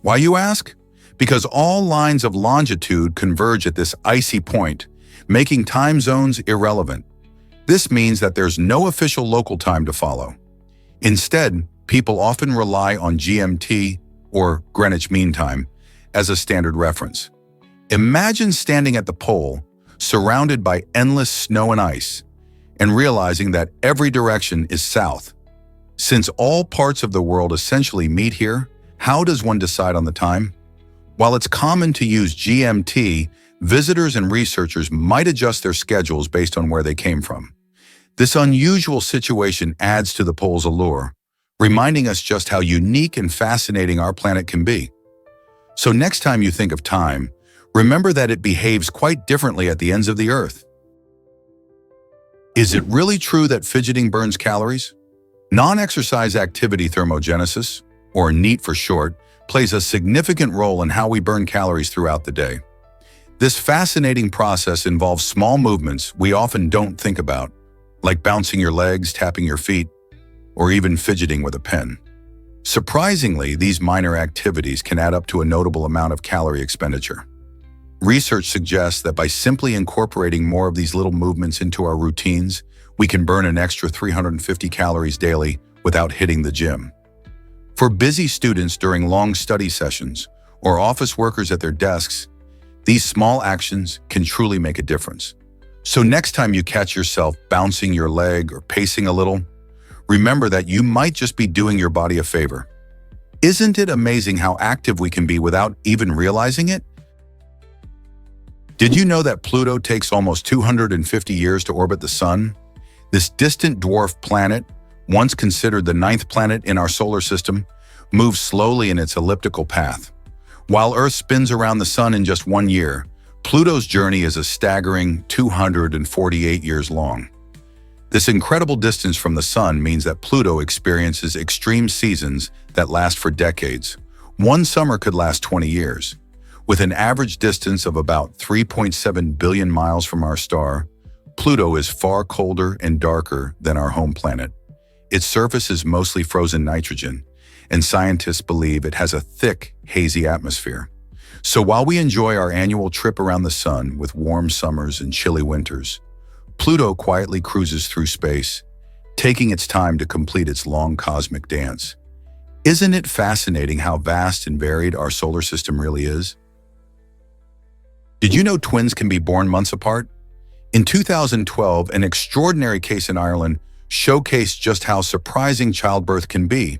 Why, you ask? Because all lines of longitude converge at this icy point, making time zones irrelevant. This means that there's no official local time to follow. Instead, people often rely on GMT, or Greenwich Mean Time, as a standard reference. Imagine standing at the pole, surrounded by endless snow and ice, and realizing that every direction is south. Since all parts of the world essentially meet here, how does one decide on the time? While it's common to use GMT, visitors and researchers might adjust their schedules based on where they came from. This unusual situation adds to the pole's allure, reminding us just how unique and fascinating our planet can be. So next time you think of time, remember that it behaves quite differently at the ends of the Earth. Is it really true that fidgeting burns calories? Non-exercise activity thermogenesis, or NEAT for short, plays a significant role in how we burn calories throughout the day. This fascinating process involves small movements we often don't think about, like bouncing your legs, tapping your feet, or even fidgeting with a pen. Surprisingly, these minor activities can add up to a notable amount of calorie expenditure. Research suggests that by simply incorporating more of these little movements into our routines, we can burn an extra 350 calories daily without hitting the gym. For busy students during long study sessions or office workers at their desks, these small actions can truly make a difference. So next time you catch yourself bouncing your leg or pacing a little, remember that you might just be doing your body a favor. Isn't it amazing how active we can be without even realizing it? Did you know that Pluto takes almost 250 years to orbit the Sun? This distant dwarf planet, once considered the ninth planet in our solar system, moves slowly in its elliptical path. While Earth spins around the Sun in just 1 year, Pluto's journey is a staggering 248 years long. This incredible distance from the Sun means that Pluto experiences extreme seasons that last for decades. One summer could last 20 years. With an average distance of about 3.7 billion miles from our star, Pluto is far colder and darker than our home planet. Its surface is mostly frozen nitrogen, and scientists believe it has a thick, hazy atmosphere. So while we enjoy our annual trip around the Sun with warm summers and chilly winters, Pluto quietly cruises through space, taking its time to complete its long cosmic dance. Isn't it fascinating how vast and varied our solar system really is? Did you know twins can be born months apart? In 2012, an extraordinary case in Ireland showcased just how surprising childbirth can be.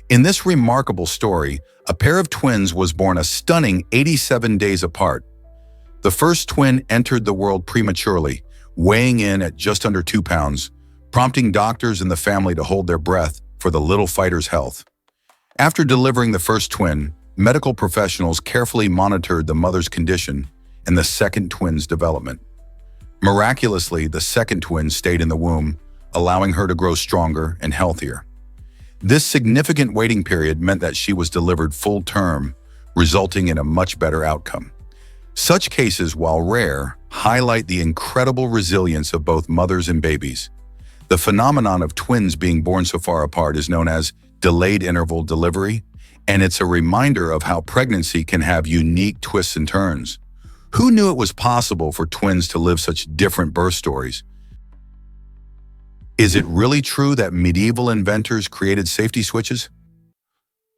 In this remarkable story, a pair of twins was born a stunning 87 days apart. The first twin entered the world prematurely, weighing in at just under 2 pounds, prompting doctors and the family to hold their breath for the little fighter's health. After delivering the first twin, medical professionals carefully monitored the mother's condition and the second twin's development. Miraculously, the second twin stayed in the womb, allowing her to grow stronger and healthier. This significant waiting period meant that she was delivered full term, resulting in a much better outcome. Such cases, while rare, highlight the incredible resilience of both mothers and babies. The phenomenon of twins being born so far apart is known as delayed interval delivery, and it's a reminder of how pregnancy can have unique twists and turns. Who knew it was possible for twins to live such different birth stories? Is it really true that medieval inventors created safety switches?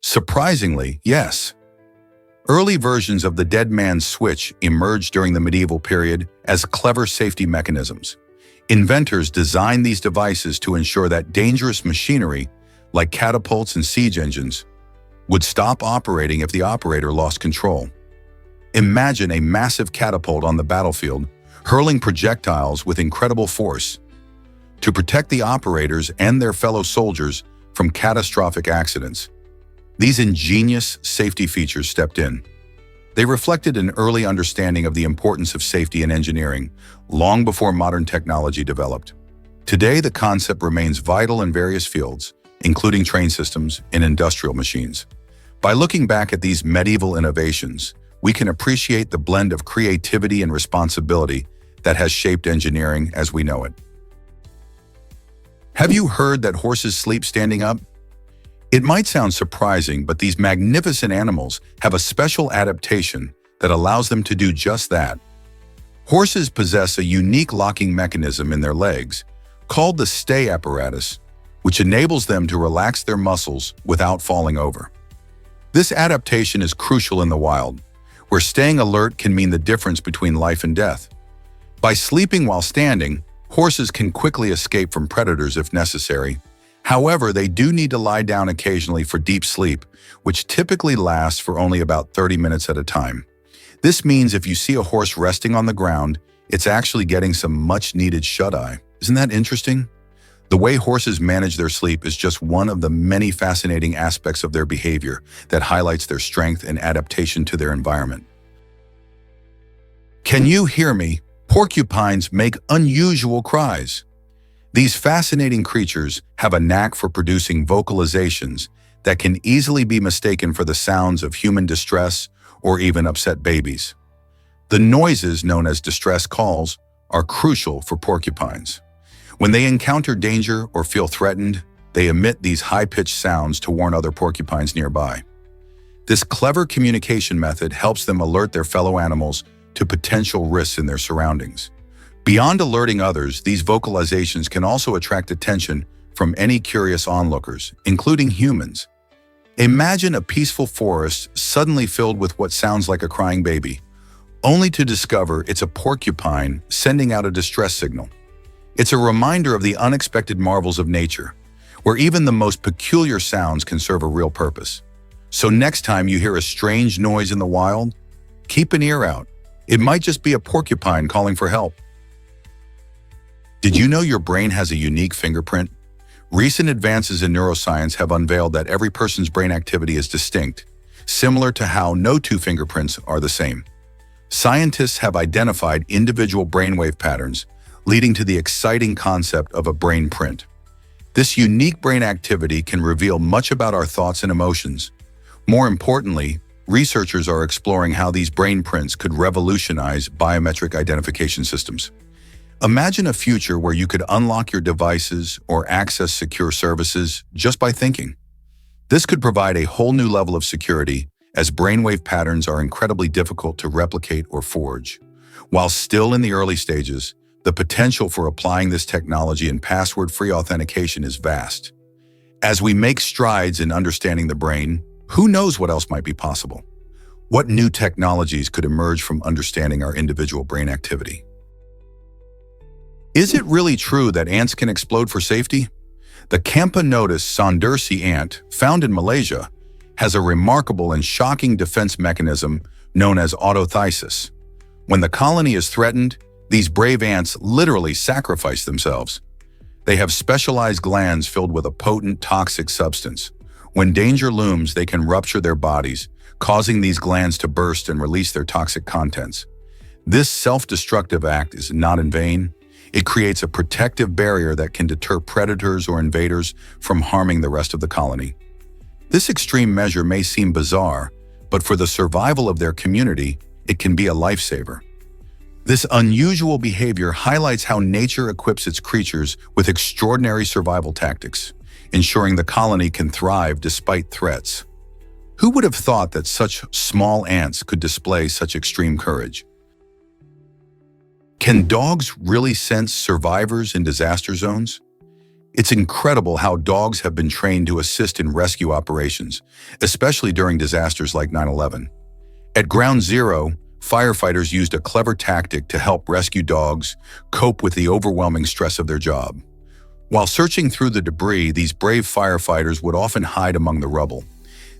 Surprisingly, yes. Early versions of the dead man's switch emerged during the medieval period as clever safety mechanisms. Inventors designed these devices to ensure that dangerous machinery, like catapults and siege engines, would stop operating if the operator lost control. Imagine a massive catapult on the battlefield, hurling projectiles with incredible force to protect the operators and their fellow soldiers from catastrophic accidents. These ingenious safety features stepped in. They reflected an early understanding of the importance of safety in engineering, long before modern technology developed. Today, the concept remains vital in various fields, including train systems and industrial machines. By looking back at these medieval innovations, we can appreciate the blend of creativity and responsibility that has shaped engineering as we know it. Have you heard that horses sleep standing up? It might sound surprising, but these magnificent animals have a special adaptation that allows them to do just that. Horses possess a unique locking mechanism in their legs, called the stay apparatus, which enables them to relax their muscles without falling over. This adaptation is crucial in the wild, where staying alert can mean the difference between life and death. By sleeping while standing, horses can quickly escape from predators if necessary. However, they do need to lie down occasionally for deep sleep, which typically lasts for only about 30 minutes at a time. This means if you see a horse resting on the ground, it's actually getting some much-needed shut-eye. Isn't that interesting? The way horses manage their sleep is just one of the many fascinating aspects of their behavior that highlights their strength and adaptation to their environment. Can you hear me? Porcupines make unusual cries. These fascinating creatures have a knack for producing vocalizations that can easily be mistaken for the sounds of human distress or even upset babies. The noises, known as distress calls, are crucial for porcupines. When they encounter danger or feel threatened, they emit these high-pitched sounds to warn other porcupines nearby. This clever communication method helps them alert their fellow animals to potential risks in their surroundings. Beyond alerting others, these vocalizations can also attract attention from any curious onlookers, including humans. Imagine a peaceful forest suddenly filled with what sounds like a crying baby, only to discover it's a porcupine sending out a distress signal. It's a reminder of the unexpected marvels of nature, where even the most peculiar sounds can serve a real purpose. So next time you hear a strange noise in the wild, keep an ear out. It might just be a porcupine calling for help. Did you know your brain has a unique fingerprint? Recent advances in neuroscience have unveiled that every person's brain activity is distinct, similar to how no two fingerprints are the same. Scientists have identified individual brainwave patterns, leading to the exciting concept of a brain print. This unique brain activity can reveal much about our thoughts and emotions. More importantly, researchers are exploring how these brain prints could revolutionize biometric identification systems. Imagine a future where you could unlock your devices or access secure services just by thinking. This could provide a whole new level of security, as brainwave patterns are incredibly difficult to replicate or forge. While still in the early stages, the potential for applying this technology in password-free authentication is vast. As we make strides in understanding the brain, who knows what else might be possible? What new technologies could emerge from understanding our individual brain activity? Is it really true that ants can explode for safety? The Camponotus saundersi ant, found in Malaysia, has a remarkable and shocking defense mechanism known as autothysis. When the colony is threatened, these brave ants literally sacrifice themselves. They have specialized glands filled with a potent toxic substance. When danger looms, they can rupture their bodies, causing these glands to burst and release their toxic contents. This self-destructive act is not in vain. It creates a protective barrier that can deter predators or invaders from harming the rest of the colony. This extreme measure may seem bizarre, but for the survival of their community, it can be a lifesaver. This unusual behavior highlights how nature equips its creatures with extraordinary survival tactics, ensuring the colony can thrive despite threats. Who would have thought that such small ants could display such extreme courage? Can dogs really sense survivors in disaster zones? It's incredible how dogs have been trained to assist in rescue operations, especially during disasters like 9/11. At Ground Zero, firefighters used a clever tactic to help rescue dogs cope with the overwhelming stress of their job. While searching through the debris, these brave firefighters would often hide among the rubble.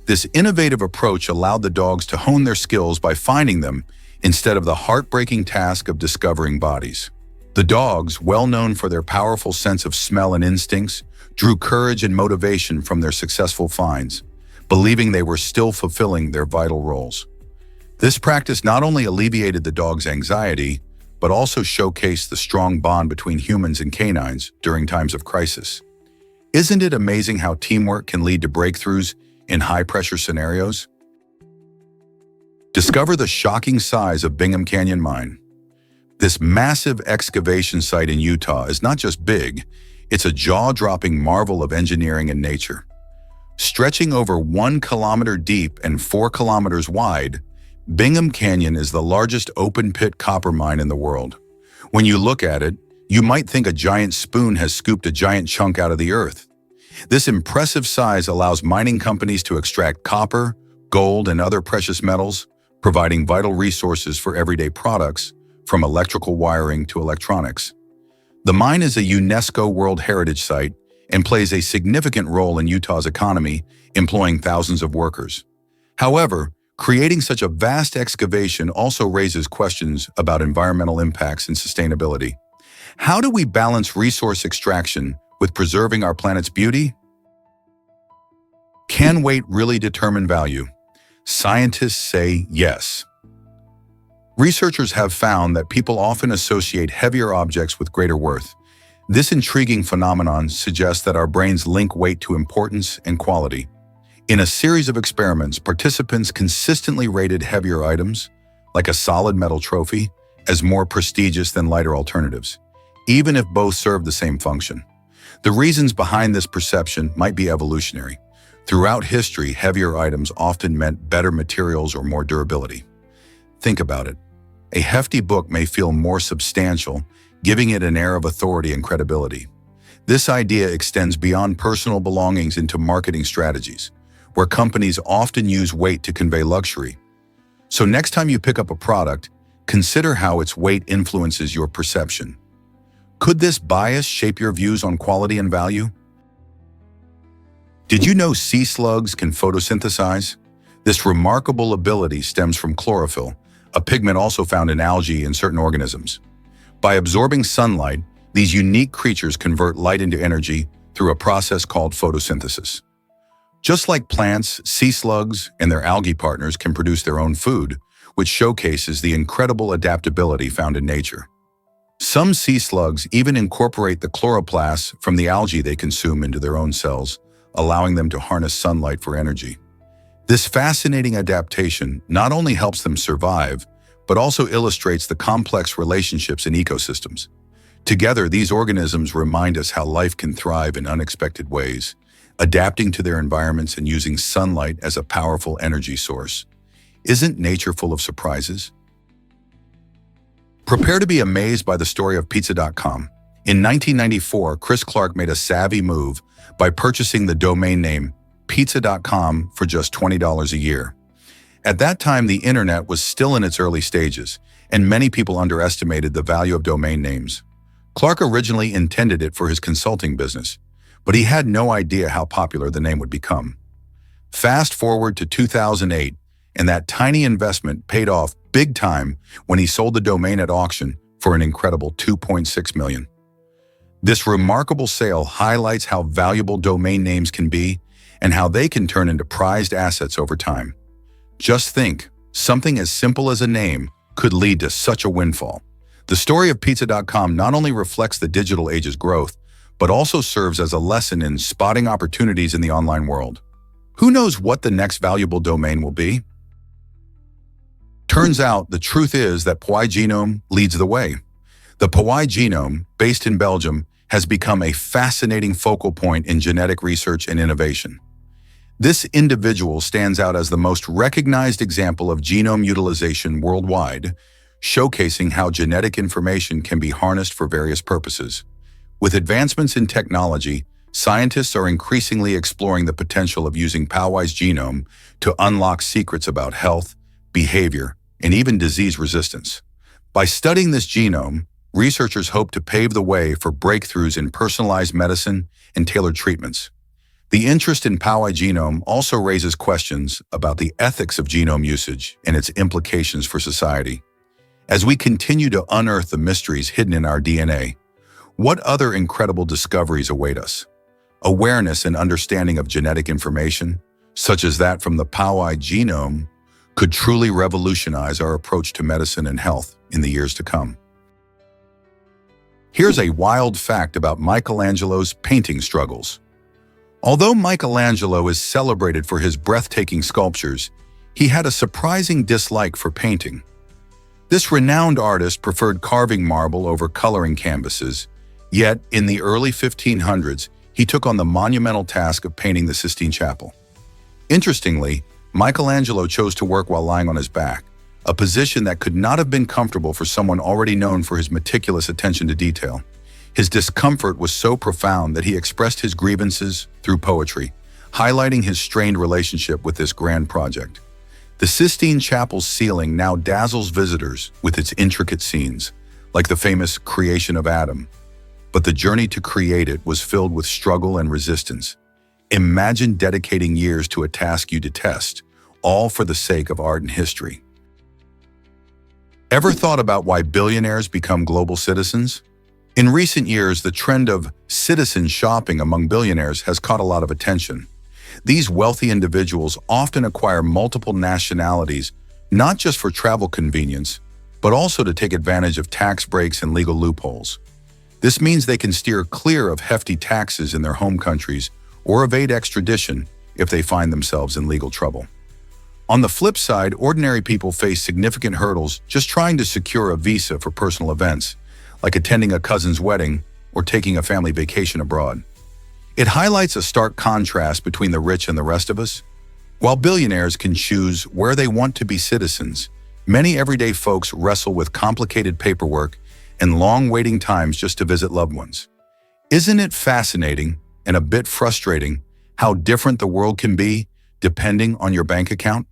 This innovative approach allowed the dogs to hone their skills by finding them instead of the heartbreaking task of discovering bodies. The dogs, well known for their powerful sense of smell and instincts, drew courage and motivation from their successful finds, believing they were still fulfilling their vital roles. This practice not only alleviated the dog's anxiety, but also showcased the strong bond between humans and canines during times of crisis. Isn't it amazing how teamwork can lead to breakthroughs in high-pressure scenarios? Discover the shocking size of Bingham Canyon Mine. This massive excavation site in Utah is not just big, it's a jaw-dropping marvel of engineering and nature. Stretching over 1 kilometer deep and 4 kilometers wide, Bingham Canyon is the largest open-pit copper mine in the world. When you look at it, you might think a giant spoon has scooped a giant chunk out of the earth. This impressive size allows mining companies to extract copper, gold, and other precious metals, providing vital resources for everyday products, from electrical wiring to electronics. The mine is a UNESCO World Heritage Site and plays a significant role in Utah's economy, employing thousands of workers. However, creating such a vast excavation also raises questions about environmental impacts and sustainability. How do we balance resource extraction with preserving our planet's beauty? Can weight really determine value? Scientists say yes. Researchers have found that people often associate heavier objects with greater worth. This intriguing phenomenon suggests that our brains link weight to importance and quality. In a series of experiments, participants consistently rated heavier items, like a solid metal trophy, as more prestigious than lighter alternatives, even if both serve the same function. The reasons behind this perception might be evolutionary. Throughout history, heavier items often meant better materials or more durability. Think about it. A hefty book may feel more substantial, giving it an air of authority and credibility. This idea extends beyond personal belongings into marketing strategies, where companies often use weight to convey luxury. So next time you pick up a product, consider how its weight influences your perception. Could this bias shape your views on quality and value? Did you know sea slugs can photosynthesize? This remarkable ability stems from chlorophyll, a pigment also found in algae and certain organisms. By absorbing sunlight, these unique creatures convert light into energy through a process called photosynthesis. Just like plants, sea slugs and their algae partners can produce their own food, which showcases the incredible adaptability found in nature. Some sea slugs even incorporate the chloroplasts from the algae they consume into their own cells, allowing them to harness sunlight for energy. This fascinating adaptation not only helps them survive, but also illustrates the complex relationships in ecosystems. Together, these organisms remind us how life can thrive in unexpected ways, adapting to their environments and using sunlight as a powerful energy source. Isn't nature full of surprises? Prepare to be amazed by the story of Pizza.com. In 1994, Chris Clark made a savvy move by purchasing the domain name Pizza.com for just $20 a year. At that time, the internet was still in its early stages, and many people underestimated the value of domain names. Clark originally intended it for his consulting business, but he had no idea how popular the name would become. Fast forward to 2008, and that tiny investment paid off big time when he sold the domain at auction for an incredible $2.6 million. This remarkable sale highlights how valuable domain names can be and how they can turn into prized assets over time. Just think, something as simple as a name could lead to such a windfall. The story of Pizza.com not only reflects the digital age's growth, but also serves as a lesson in spotting opportunities in the online world. Who knows what the next valuable domain will be? Turns out, the truth is that Powai Genome leads the way. The Powai Genome, based in Belgium, has become a fascinating focal point in genetic research and innovation. This individual stands out as the most recognized example of genome utilization worldwide, showcasing how genetic information can be harnessed for various purposes. With advancements in technology, scientists are increasingly exploring the potential of using Powai's genome to unlock secrets about health, behavior, and even disease resistance. By studying this genome, researchers hope to pave the way for breakthroughs in personalized medicine and tailored treatments. The interest in Powai genome also raises questions about the ethics of genome usage and its implications for society. As we continue to unearth the mysteries hidden in our DNA, what other incredible discoveries await us? Awareness and understanding of genetic information, such as that from the Powai genome, could truly revolutionize our approach to medicine and health in the years to come. Here's a wild fact about Michelangelo's painting struggles. Although Michelangelo is celebrated for his breathtaking sculptures, he had a surprising dislike for painting. This renowned artist preferred carving marble over coloring canvases, yet in the early 1500s, he took on the monumental task of painting the Sistine Chapel. Interestingly, Michelangelo chose to work while lying on his back, a position that could not have been comfortable for someone already known for his meticulous attention to detail. His discomfort was so profound that he expressed his grievances through poetry, highlighting his strained relationship with this grand project. The Sistine Chapel's ceiling now dazzles visitors with its intricate scenes, like the famous creation of Adam. But the journey to create it was filled with struggle and resistance. Imagine dedicating years to a task you detest, all for the sake of art and history. Ever thought about why billionaires become global citizens? In recent years, the trend of citizen shopping among billionaires has caught a lot of attention. These wealthy individuals often acquire multiple nationalities, not just for travel convenience, but also to take advantage of tax breaks and legal loopholes. This means they can steer clear of hefty taxes in their home countries or evade extradition if they find themselves in legal trouble. On the flip side, ordinary people face significant hurdles just trying to secure a visa for personal events, like attending a cousin's wedding or taking a family vacation abroad. It highlights a stark contrast between the rich and the rest of us. While billionaires can choose where they want to be citizens, many everyday folks wrestle with complicated paperwork and long waiting times just to visit loved ones. Isn't it fascinating and a bit frustrating how different the world can be depending on your bank account?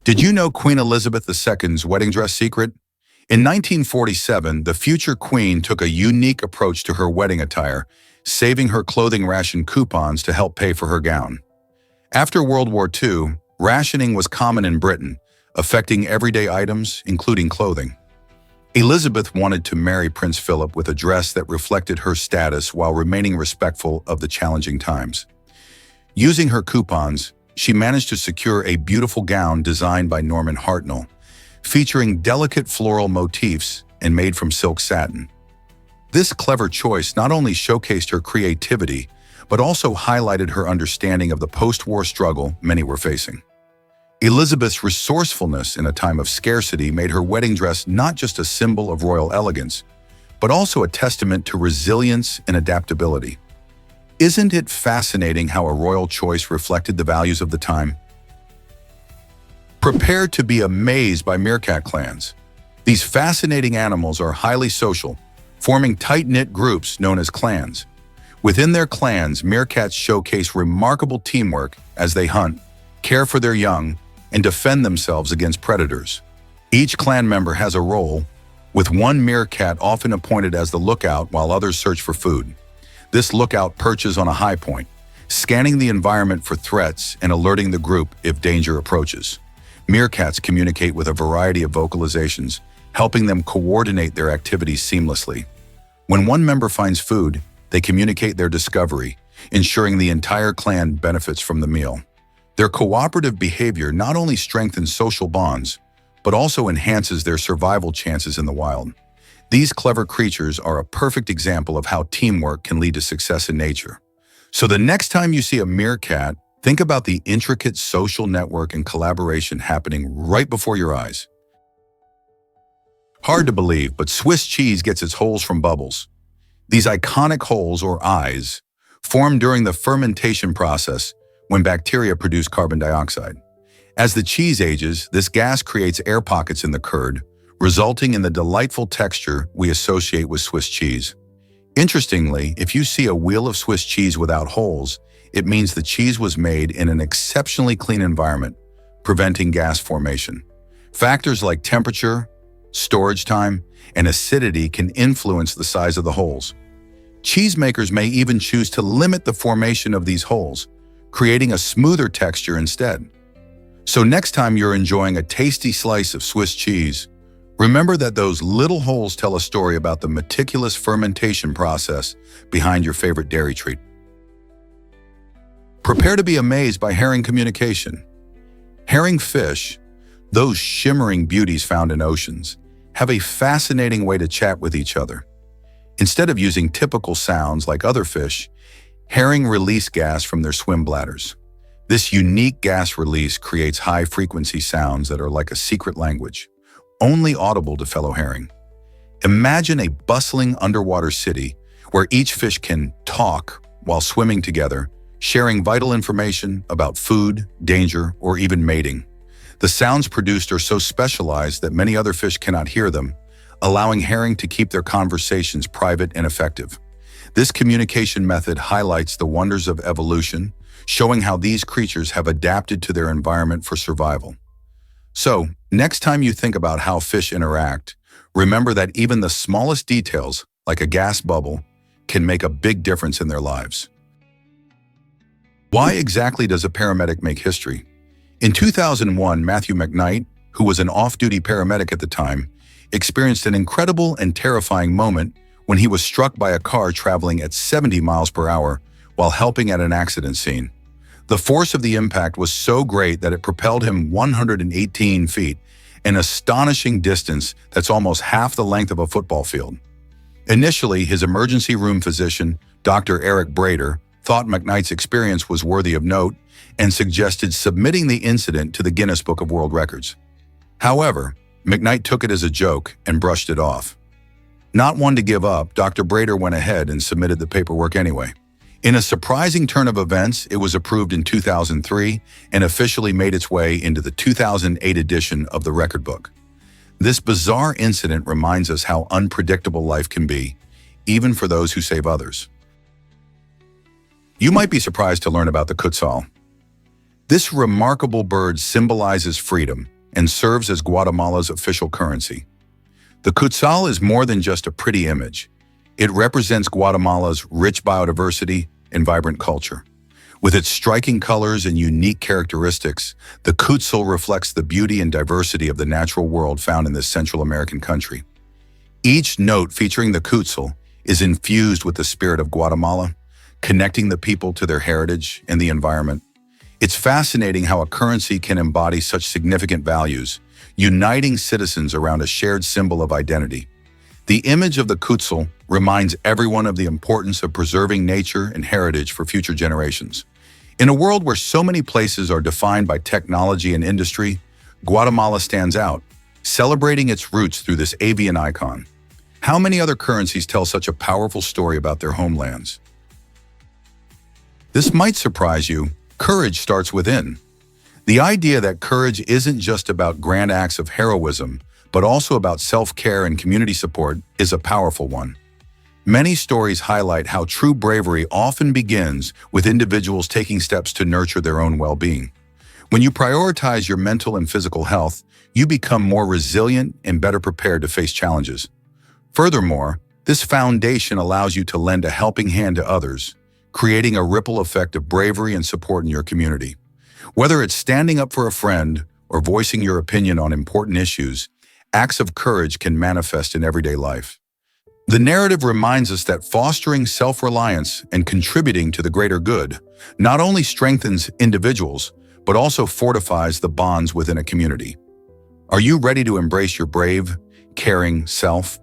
Did you know Queen Elizabeth II's wedding dress secret? In 1947, the future queen took a unique approach to her wedding attire, saving her clothing ration coupons to help pay for her gown. After World War II, rationing was common in Britain, affecting everyday items, including clothing. Elizabeth wanted to marry Prince Philip with a dress that reflected her status while remaining respectful of the challenging times. Using her coupons, she managed to secure a beautiful gown designed by Norman Hartnell, featuring delicate floral motifs and made from silk satin. This clever choice not only showcased her creativity, but also highlighted her understanding of the post-war struggle many were facing. Elizabeth's resourcefulness in a time of scarcity made her wedding dress not just a symbol of royal elegance, but also a testament to resilience and adaptability. Isn't it fascinating how a royal choice reflected the values of the time? Prepare to be amazed by meerkat clans. These fascinating animals are highly social, forming tight-knit groups known as clans. Within their clans, meerkats showcase remarkable teamwork as they hunt, care for their young, and defend themselves against predators. Each clan member has a role, with one meerkat often appointed as the lookout while others search for food. This lookout perches on a high point, scanning the environment for threats and alerting the group if danger approaches. Meerkats communicate with a variety of vocalizations, helping them coordinate their activities seamlessly. When one member finds food, they communicate their discovery, ensuring the entire clan benefits from the meal. Their cooperative behavior not only strengthens social bonds, but also enhances their survival chances in the wild. These clever creatures are a perfect example of how teamwork can lead to success in nature. So the next time you see a meerkat, think about the intricate social network and collaboration happening right before your eyes. Hard to believe, but Swiss cheese gets its holes from bubbles. These iconic holes, or eyes, form during the fermentation process when bacteria produce carbon dioxide. As the cheese ages, this gas creates air pockets in the curd, resulting in the delightful texture we associate with Swiss cheese. Interestingly, if you see a wheel of Swiss cheese without holes, it means the cheese was made in an exceptionally clean environment, preventing gas formation. Factors like temperature, storage time, and acidity can influence the size of the holes. Cheesemakers may even choose to limit the formation of these holes, creating a smoother texture instead. So next time you're enjoying a tasty slice of Swiss cheese, remember that those little holes tell a story about the meticulous fermentation process behind your favorite dairy treat. Prepare to be amazed by herring communication. Herring fish, those shimmering beauties found in oceans, have a fascinating way to chat with each other. Instead of using typical sounds like other fish, herring release gas from their swim bladders. This unique gas release creates high-frequency sounds that are like a secret language, only audible to fellow herring. Imagine a bustling underwater city where each fish can talk while swimming together, sharing vital information about food, danger, or even mating. The sounds produced are so specialized that many other fish cannot hear them, allowing herring to keep their conversations private and effective. This communication method highlights the wonders of evolution, showing how these creatures have adapted to their environment for survival. So, next time you think about how fish interact, remember that even the smallest details, like a gas bubble, can make a big difference in their lives. Why exactly does a paramedic make history? In 2001, Matthew McKnight, who was an off-duty paramedic at the time, experienced an incredible and terrifying moment when he was struck by a car traveling at 70 miles per hour while helping at an accident scene. The force of the impact was so great that it propelled him 118 feet, an astonishing distance that's almost half the length of a football field. Initially, his emergency room physician, Dr. Eric Brader, thought McKnight's experience was worthy of note and suggested submitting the incident to the Guinness Book of World Records. However, McKnight took it as a joke and brushed it off. Not one to give up, Dr. Brader went ahead and submitted the paperwork anyway. In a surprising turn of events, it was approved in 2003 and officially made its way into the 2008 edition of the record book. This bizarre incident reminds us how unpredictable life can be, even for those who save others. You might be surprised to learn about the quetzal. This remarkable bird symbolizes freedom and serves as Guatemala's official currency. The quetzal is more than just a pretty image. It represents Guatemala's rich biodiversity and vibrant culture. With its striking colors and unique characteristics, the quetzal reflects the beauty and diversity of the natural world found in this Central American country. Each note featuring the quetzal is infused with the spirit of Guatemala, connecting the people to their heritage and the environment. It's fascinating how a currency can embody such significant values, uniting citizens around a shared symbol of identity. The image of the quetzal reminds everyone of the importance of preserving nature and heritage for future generations. In a world where so many places are defined by technology and industry, Guatemala stands out, celebrating its roots through this avian icon. How many other currencies tell such a powerful story about their homelands? This might surprise you. Courage starts within. The idea that courage isn't just about grand acts of heroism, but also about self-care and community support is a powerful one. Many stories highlight how true bravery often begins with individuals taking steps to nurture their own well-being. When you prioritize your mental and physical health, you become more resilient and better prepared to face challenges. Furthermore, this foundation allows you to lend a helping hand to others, creating a ripple effect of bravery and support in your community. Whether it's standing up for a friend or voicing your opinion on important issues, acts of courage can manifest in everyday life. The narrative reminds us that fostering self-reliance and contributing to the greater good not only strengthens individuals, but also fortifies the bonds within a community. Are you ready to embrace your brave, caring self?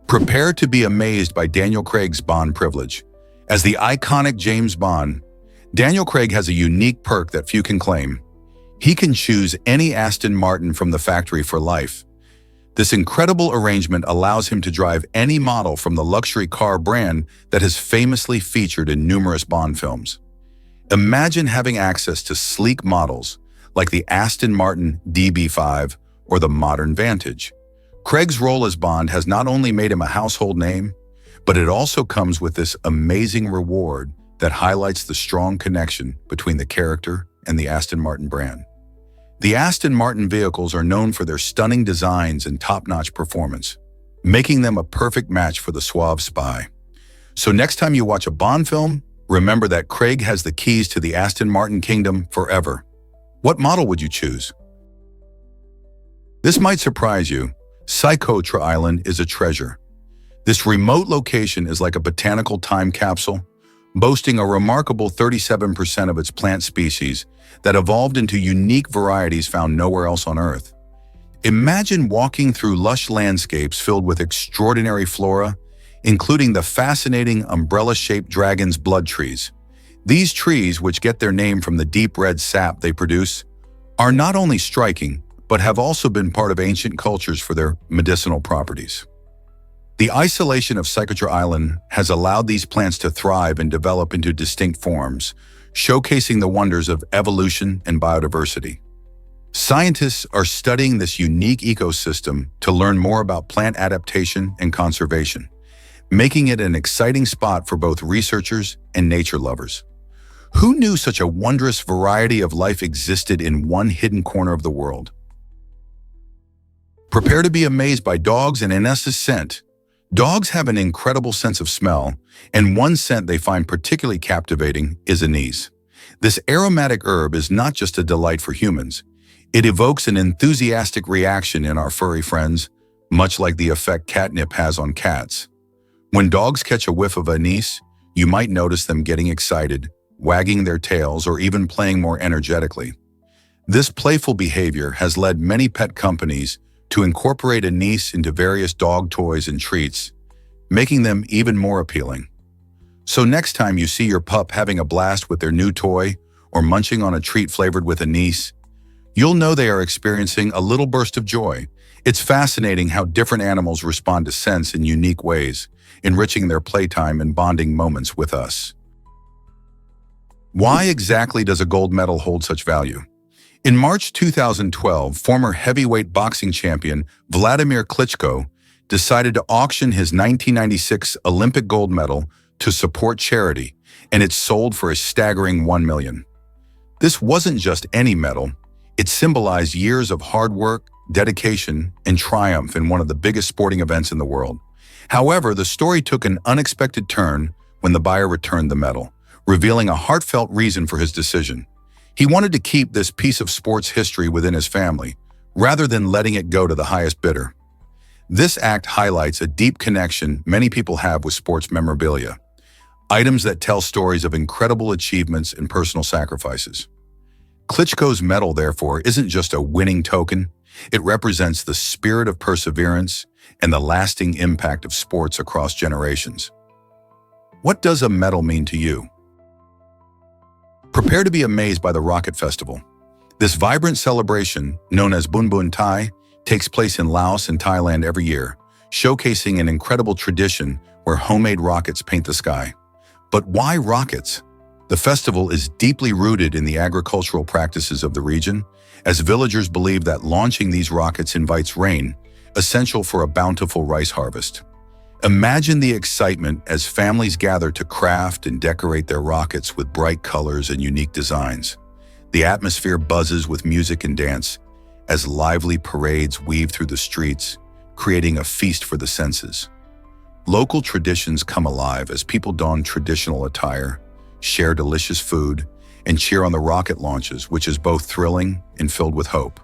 Prepare to be amazed by Daniel Craig's Bond privilege. As the iconic James Bond, Daniel Craig has a unique perk that few can claim. He can choose any Aston Martin from the factory for life. This incredible arrangement allows him to drive any model from the luxury car brand that has famously featured in numerous Bond films. Imagine having access to sleek models like the Aston Martin DB5 or the modern Vantage. Craig's role as Bond has not only made him a household name, but it also comes with this amazing reward that highlights the strong connection between the character and the Aston Martin brand. The Aston Martin vehicles are known for their stunning designs and top-notch performance, making them a perfect match for the suave spy. So next time you watch a Bond film, remember that Craig has the keys to the Aston Martin kingdom forever. What model would you choose? This might surprise you. Socotra Island is a treasure. This remote location is like a botanical time capsule, boasting a remarkable 37% of its plant species that evolved into unique varieties found nowhere else on Earth. Imagine walking through lush landscapes filled with extraordinary flora, including the fascinating umbrella-shaped dragon's blood trees. These trees, which get their name from the deep red sap they produce, are not only striking, but have also been part of ancient cultures for their medicinal properties. The isolation of Socotra Island has allowed these plants to thrive and develop into distinct forms, showcasing the wonders of evolution and biodiversity. Scientists are studying this unique ecosystem to learn more about plant adaptation and conservation, making it an exciting spot for both researchers and nature lovers. Who knew such a wondrous variety of life existed in one hidden corner of the world? Prepare to be amazed by dogs and Inessa's scent. Dogs have an incredible sense of smell, and one scent they find particularly captivating is anise. This aromatic herb is not just a delight for humans. It evokes an enthusiastic reaction in our furry friends, much like the effect catnip has on cats. When dogs catch a whiff of anise, you might notice them getting excited, wagging their tails, or even playing more energetically. This playful behavior has led many pet companies to incorporate anise into various dog toys and treats, making them even more appealing. So next time you see your pup having a blast with their new toy or munching on a treat flavored with anise, you'll know they are experiencing a little burst of joy. It's fascinating how different animals respond to scents in unique ways, enriching their playtime and bonding moments with us. Why exactly does a gold medal hold such value? In March 2012, former heavyweight boxing champion Vladimir Klitschko decided to auction his 1996 Olympic gold medal to support charity, and it sold for a staggering $1 million. This wasn't just any medal. It symbolized years of hard work, dedication, and triumph in one of the biggest sporting events in the world. However, the story took an unexpected turn when the buyer returned the medal, revealing a heartfelt reason for his decision. He wanted to keep this piece of sports history within his family, rather than letting it go to the highest bidder. This act highlights a deep connection many people have with sports memorabilia, items that tell stories of incredible achievements and personal sacrifices. Klitschko's medal, therefore, isn't just a winning token. It represents the spirit of perseverance and the lasting impact of sports across generations. What does a medal mean to you? Prepare to be amazed by the Rocket Festival. This vibrant celebration, known as Bun Bun Thai, takes place in Laos and Thailand every year, showcasing an incredible tradition where homemade rockets paint the sky. But why rockets? The festival is deeply rooted in the agricultural practices of the region, as villagers believe that launching these rockets invites rain, essential for a bountiful rice harvest. Imagine the excitement as families gather to craft and decorate their rockets with bright colors and unique designs. The atmosphere buzzes with music and dance, as lively parades weave through the streets, creating a feast for the senses. Local traditions come alive as people don traditional attire, share delicious food, and cheer on the rocket launches, which is both thrilling and filled with hope.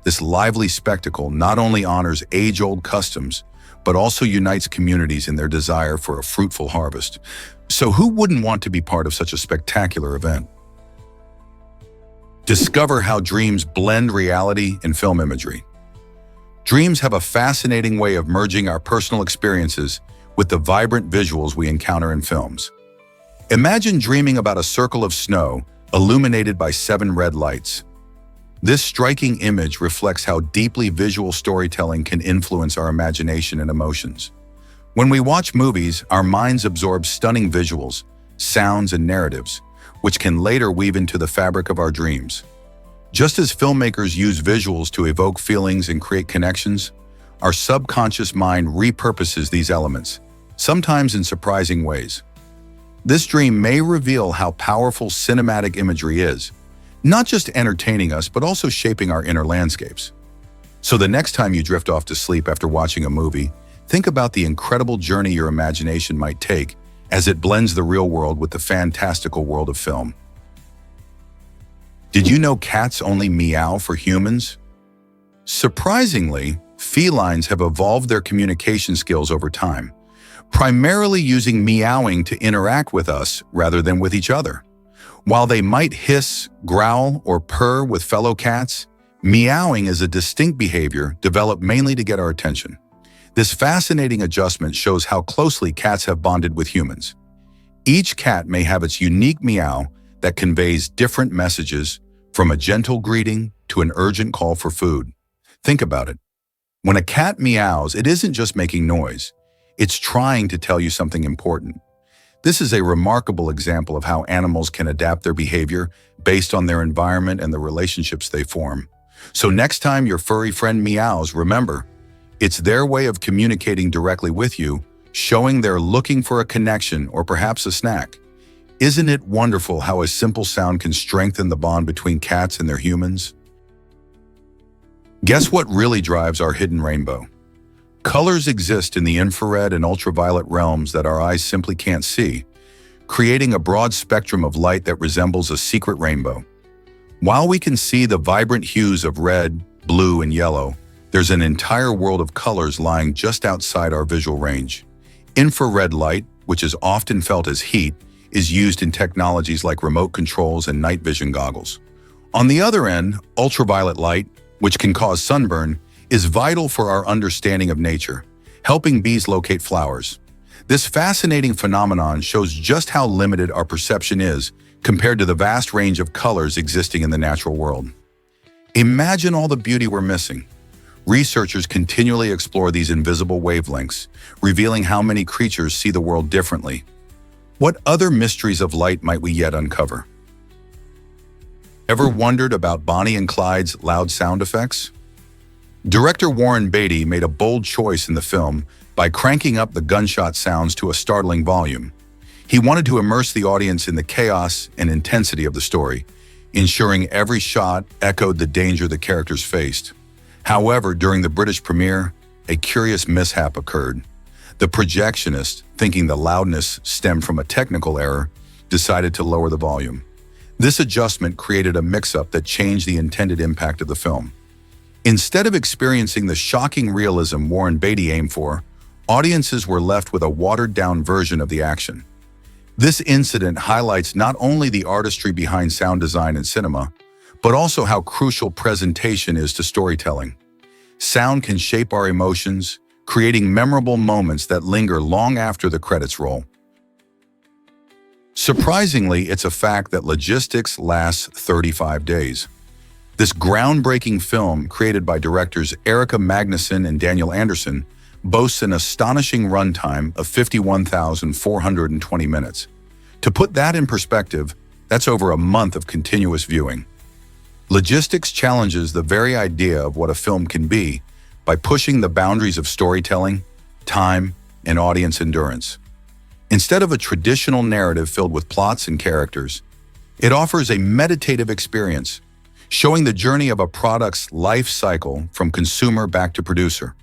This lively spectacle not only honors age-old customs, but also unites communities in their desire for a fruitful harvest. So who wouldn't want to be part of such a spectacular event? Discover how dreams blend reality and film imagery. Dreams have a fascinating way of merging our personal experiences with the vibrant visuals we encounter in films. Imagine dreaming about a circle of snow illuminated by 7 red lights. This striking image reflects how deeply visual storytelling can influence our imagination and emotions. When we watch movies, our minds absorb stunning visuals, sounds, and narratives, which can later weave into the fabric of our dreams. Just as filmmakers use visuals to evoke feelings and create connections, our subconscious mind repurposes these elements, sometimes in surprising ways. This dream may reveal how powerful cinematic imagery is, not just entertaining us, but also shaping our inner landscapes. So the next time you drift off to sleep after watching a movie, think about the incredible journey your imagination might take as it blends the real world with the fantastical world of film. Did you know cats only meow for humans? Surprisingly, felines have evolved their communication skills over time, primarily using meowing to interact with us rather than with each other. While they might hiss, growl, or purr with fellow cats, meowing is a distinct behavior developed mainly to get our attention. This fascinating adjustment shows how closely cats have bonded with humans. Each cat may have its unique meow that conveys different messages, from a gentle greeting to an urgent call for food. Think about it. When a cat meows, it isn't just making noise. It's trying to tell you something important. This is a remarkable example of how animals can adapt their behavior based on their environment and the relationships they form. So next time your furry friend meows, remember, it's their way of communicating directly with you, showing they're looking for a connection or perhaps a snack. Isn't it wonderful how a simple sound can strengthen the bond between cats and their humans? Guess what really drives our hidden rainbow? Colors exist in the infrared and ultraviolet realms that our eyes simply can't see, creating a broad spectrum of light that resembles a secret rainbow. While we can see the vibrant hues of red, blue, and yellow, there's an entire world of colors lying just outside our visual range. Infrared light, which is often felt as heat, is used in technologies like remote controls and night vision goggles. On the other end, ultraviolet light, which can cause sunburn, is vital for our understanding of nature, helping bees locate flowers. This fascinating phenomenon shows just how limited our perception is compared to the vast range of colors existing in the natural world. Imagine all the beauty we're missing. Researchers continually explore these invisible wavelengths, revealing how many creatures see the world differently. What other mysteries of light might we yet uncover? Ever wondered about Bonnie and Clyde's loud sound effects? Director Warren Beatty made a bold choice in the film by cranking up the gunshot sounds to a startling volume. He wanted to immerse the audience in the chaos and intensity of the story, ensuring every shot echoed the danger the characters faced. However, during the British premiere, a curious mishap occurred. The projectionist, thinking the loudness stemmed from a technical error, decided to lower the volume. This adjustment created a mix-up that changed the intended impact of the film. Instead of experiencing the shocking realism Warren Beatty aimed for, audiences were left with a watered-down version of the action. This incident highlights not only the artistry behind sound design in cinema, but also how crucial presentation is to storytelling. Sound can shape our emotions, creating memorable moments that linger long after the credits roll. Surprisingly, it's a fact that logistics lasts 35 days. This groundbreaking film, created by directors Erika Magnusson and Daniel Anderson, boasts an astonishing runtime of 51,420 minutes. To put that in perspective, that's over a month of continuous viewing. Logistics challenges the very idea of what a film can be by pushing the boundaries of storytelling, time, and audience endurance. Instead of a traditional narrative filled with plots and characters, it offers a meditative experience, showing the journey of a product's life cycle from consumer back to producer.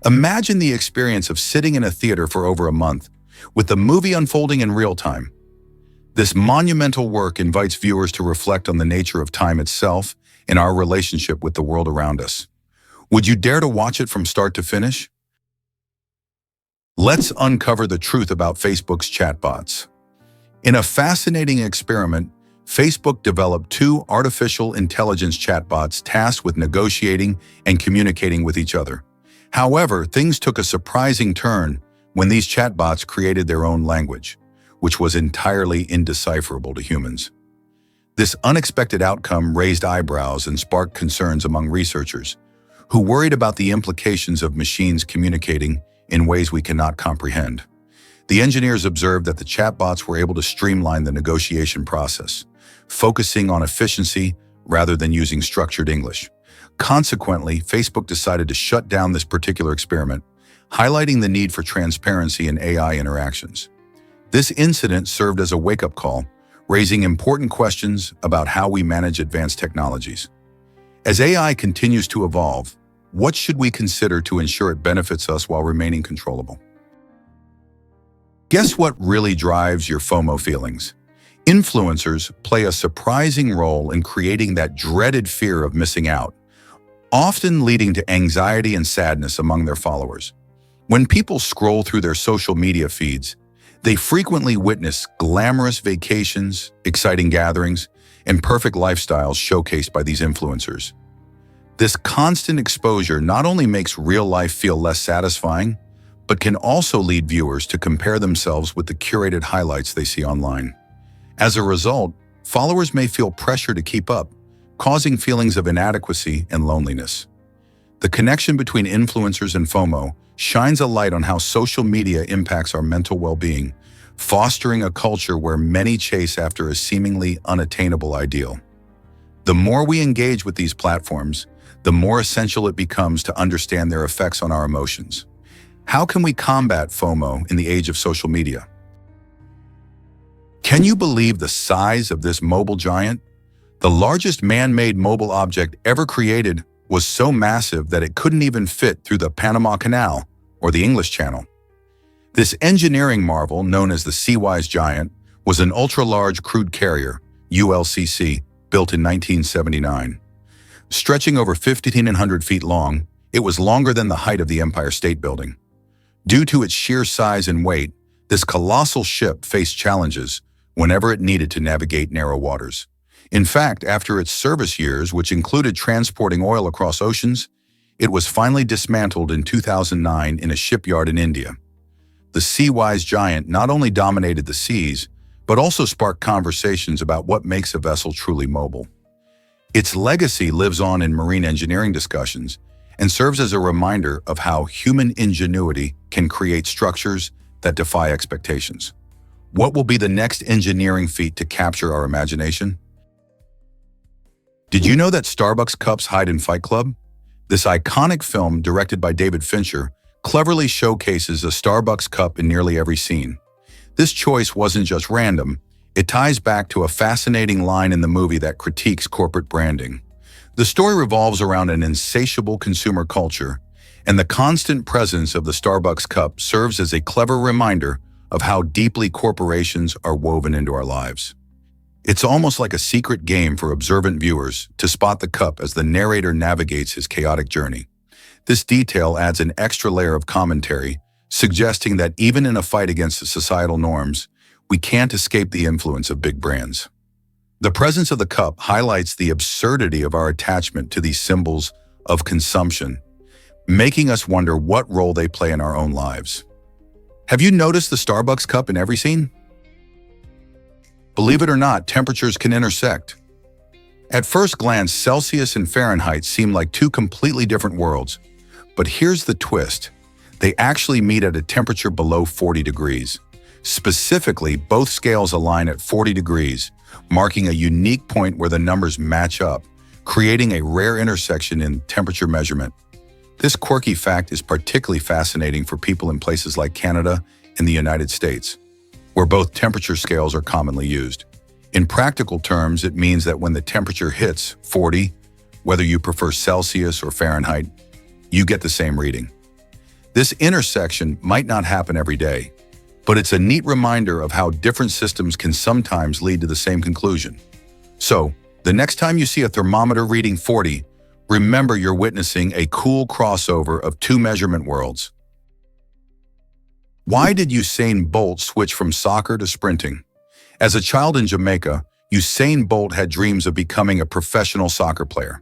Imagine the experience of sitting in a theater for over a month, with the movie unfolding in real time. This monumental work invites viewers to reflect on the nature of time itself and our relationship with the world around us. Would you dare to watch it from start to finish? Let's uncover the truth about Facebook's chatbots. In a fascinating experiment, Facebook developed two artificial intelligence chatbots tasked with negotiating and communicating with each other. However, things took a surprising turn when these chatbots created their own language, which was entirely indecipherable to humans. This unexpected outcome raised eyebrows and sparked concerns among researchers, who worried about the implications of machines communicating in ways we cannot comprehend. The engineers observed that the chatbots were able to streamline the negotiation process, focusing on efficiency rather than using structured English. Consequently, Facebook decided to shut down this particular experiment, highlighting the need for transparency in AI interactions. This incident served as a wake-up call, raising important questions about how we manage advanced technologies. As AI continues to evolve, what should we consider to ensure it benefits us while remaining controllable? Guess what really drives your FOMO feelings? Influencers play a surprising role in creating that dreaded fear of missing out, often leading to anxiety and sadness among their followers. When people scroll through their social media feeds, they frequently witness glamorous vacations, exciting gatherings, and perfect lifestyles showcased by these influencers. This constant exposure not only makes real life feel less satisfying, but can also lead viewers to compare themselves with the curated highlights they see online. As a result, followers may feel pressure to keep up, causing feelings of inadequacy and loneliness. The connection between influencers and FOMO shines a light on how social media impacts our mental well-being, fostering a culture where many chase after a seemingly unattainable ideal. The more we engage with these platforms, the more essential it becomes to understand their effects on our emotions. How can we combat FOMO in the age of social media? Can you believe the size of this mobile giant? The largest man-made mobile object ever created was so massive that it couldn't even fit through the Panama Canal or the English Channel. This engineering marvel, known as the Seawise Giant, was an ultra-large crude carrier, ULCC, built in 1979. Stretching over 1,500 feet long, it was longer than the height of the Empire State Building. Due to its sheer size and weight, this colossal ship faced challenges whenever it needed to navigate narrow waters. In fact, after its service years, which included transporting oil across oceans, it was finally dismantled in 2009 in a shipyard in India. The Seawise Giant not only dominated the seas, but also sparked conversations about what makes a vessel truly mobile. Its legacy lives on in marine engineering discussions and serves as a reminder of how human ingenuity can create structures that defy expectations. What will be the next engineering feat to capture our imagination? Did you know that Starbucks cups hide in Fight Club? This iconic film, directed by David Fincher, cleverly showcases a Starbucks cup in nearly every scene. This choice wasn't just random. It ties back to a fascinating line in the movie that critiques corporate branding. The story revolves around an insatiable consumer culture, and the constant presence of the Starbucks cup serves as a clever reminder of how deeply corporations are woven into our lives. It's almost like a secret game for observant viewers to spot the cup as the narrator navigates his chaotic journey. This detail adds an extra layer of commentary, suggesting that even in a fight against the societal norms, we can't escape the influence of big brands. The presence of the cup highlights the absurdity of our attachment to these symbols of consumption, making us wonder what role they play in our own lives. Have you noticed the Starbucks cup in every scene? Believe it or not, temperatures can intersect. At first glance, Celsius and Fahrenheit seem like two completely different worlds. But here's the twist. They actually meet at a temperature below 40 degrees. Specifically, both scales align at 40 degrees, marking a unique point where the numbers match up, creating a rare intersection in temperature measurement. This quirky fact is particularly fascinating for people in places like Canada and the United States, where both temperature scales are commonly used. In practical terms, it means that when the temperature hits 40, whether you prefer Celsius or Fahrenheit, you get the same reading. This intersection might not happen every day, but it's a neat reminder of how different systems can sometimes lead to the same conclusion. So, the next time you see a thermometer reading 40, remember you're witnessing a cool crossover of two measurement worlds. Why did Usain Bolt switch from soccer to sprinting? As a child in Jamaica, Usain Bolt had dreams of becoming a professional soccer player.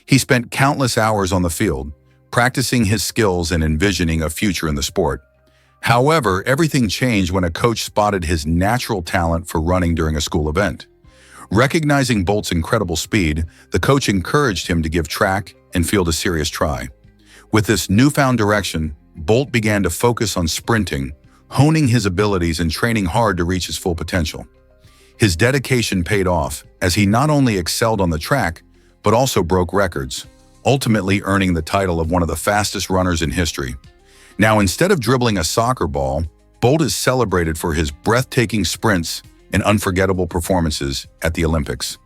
He spent countless hours on the field, practicing his skills and envisioning a future in the sport. However, everything changed when a coach spotted his natural talent for running during a school event. Recognizing Bolt's incredible speed, the coach encouraged him to give track and field a serious try. With this newfound direction, Bolt began to focus on sprinting, honing his abilities and training hard to reach his full potential. His dedication paid off, as he not only excelled on the track, but also broke records, ultimately earning the title of one of the fastest runners in history. Now, instead of dribbling a soccer ball, Bolt is celebrated for his breathtaking sprints and unforgettable performances at the Olympics.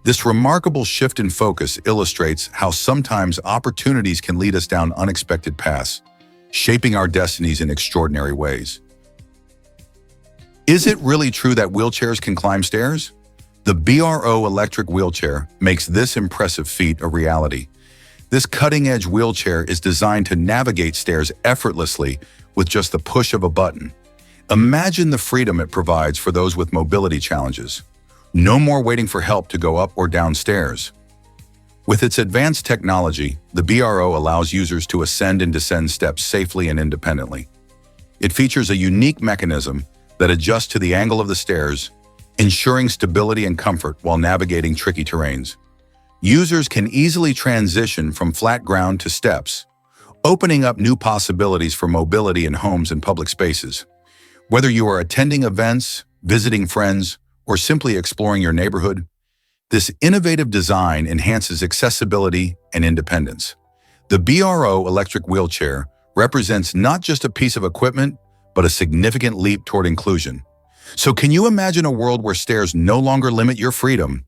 This remarkable shift in focus illustrates how sometimes opportunities can lead us down unexpected paths, shaping our destinies in extraordinary ways. Is it really true that wheelchairs can climb stairs? The BRO electric wheelchair makes this impressive feat a reality. This cutting-edge wheelchair is designed to navigate stairs effortlessly with just the push of a button. Imagine the freedom it provides for those with mobility challenges. No more waiting for help to go up or down stairs. With its advanced technology, the BRO allows users to ascend and descend steps safely and independently. It features a unique mechanism that adjusts to the angle of the stairs, ensuring stability and comfort while navigating tricky terrains. Users can easily transition from flat ground to steps, opening up new possibilities for mobility in homes and public spaces. Whether you are attending events, visiting friends, or simply exploring your neighborhood, this innovative design enhances accessibility and independence. The BRO electric wheelchair represents not just a piece of equipment, but a significant leap toward inclusion. So can you imagine a world where stairs no longer limit your freedom,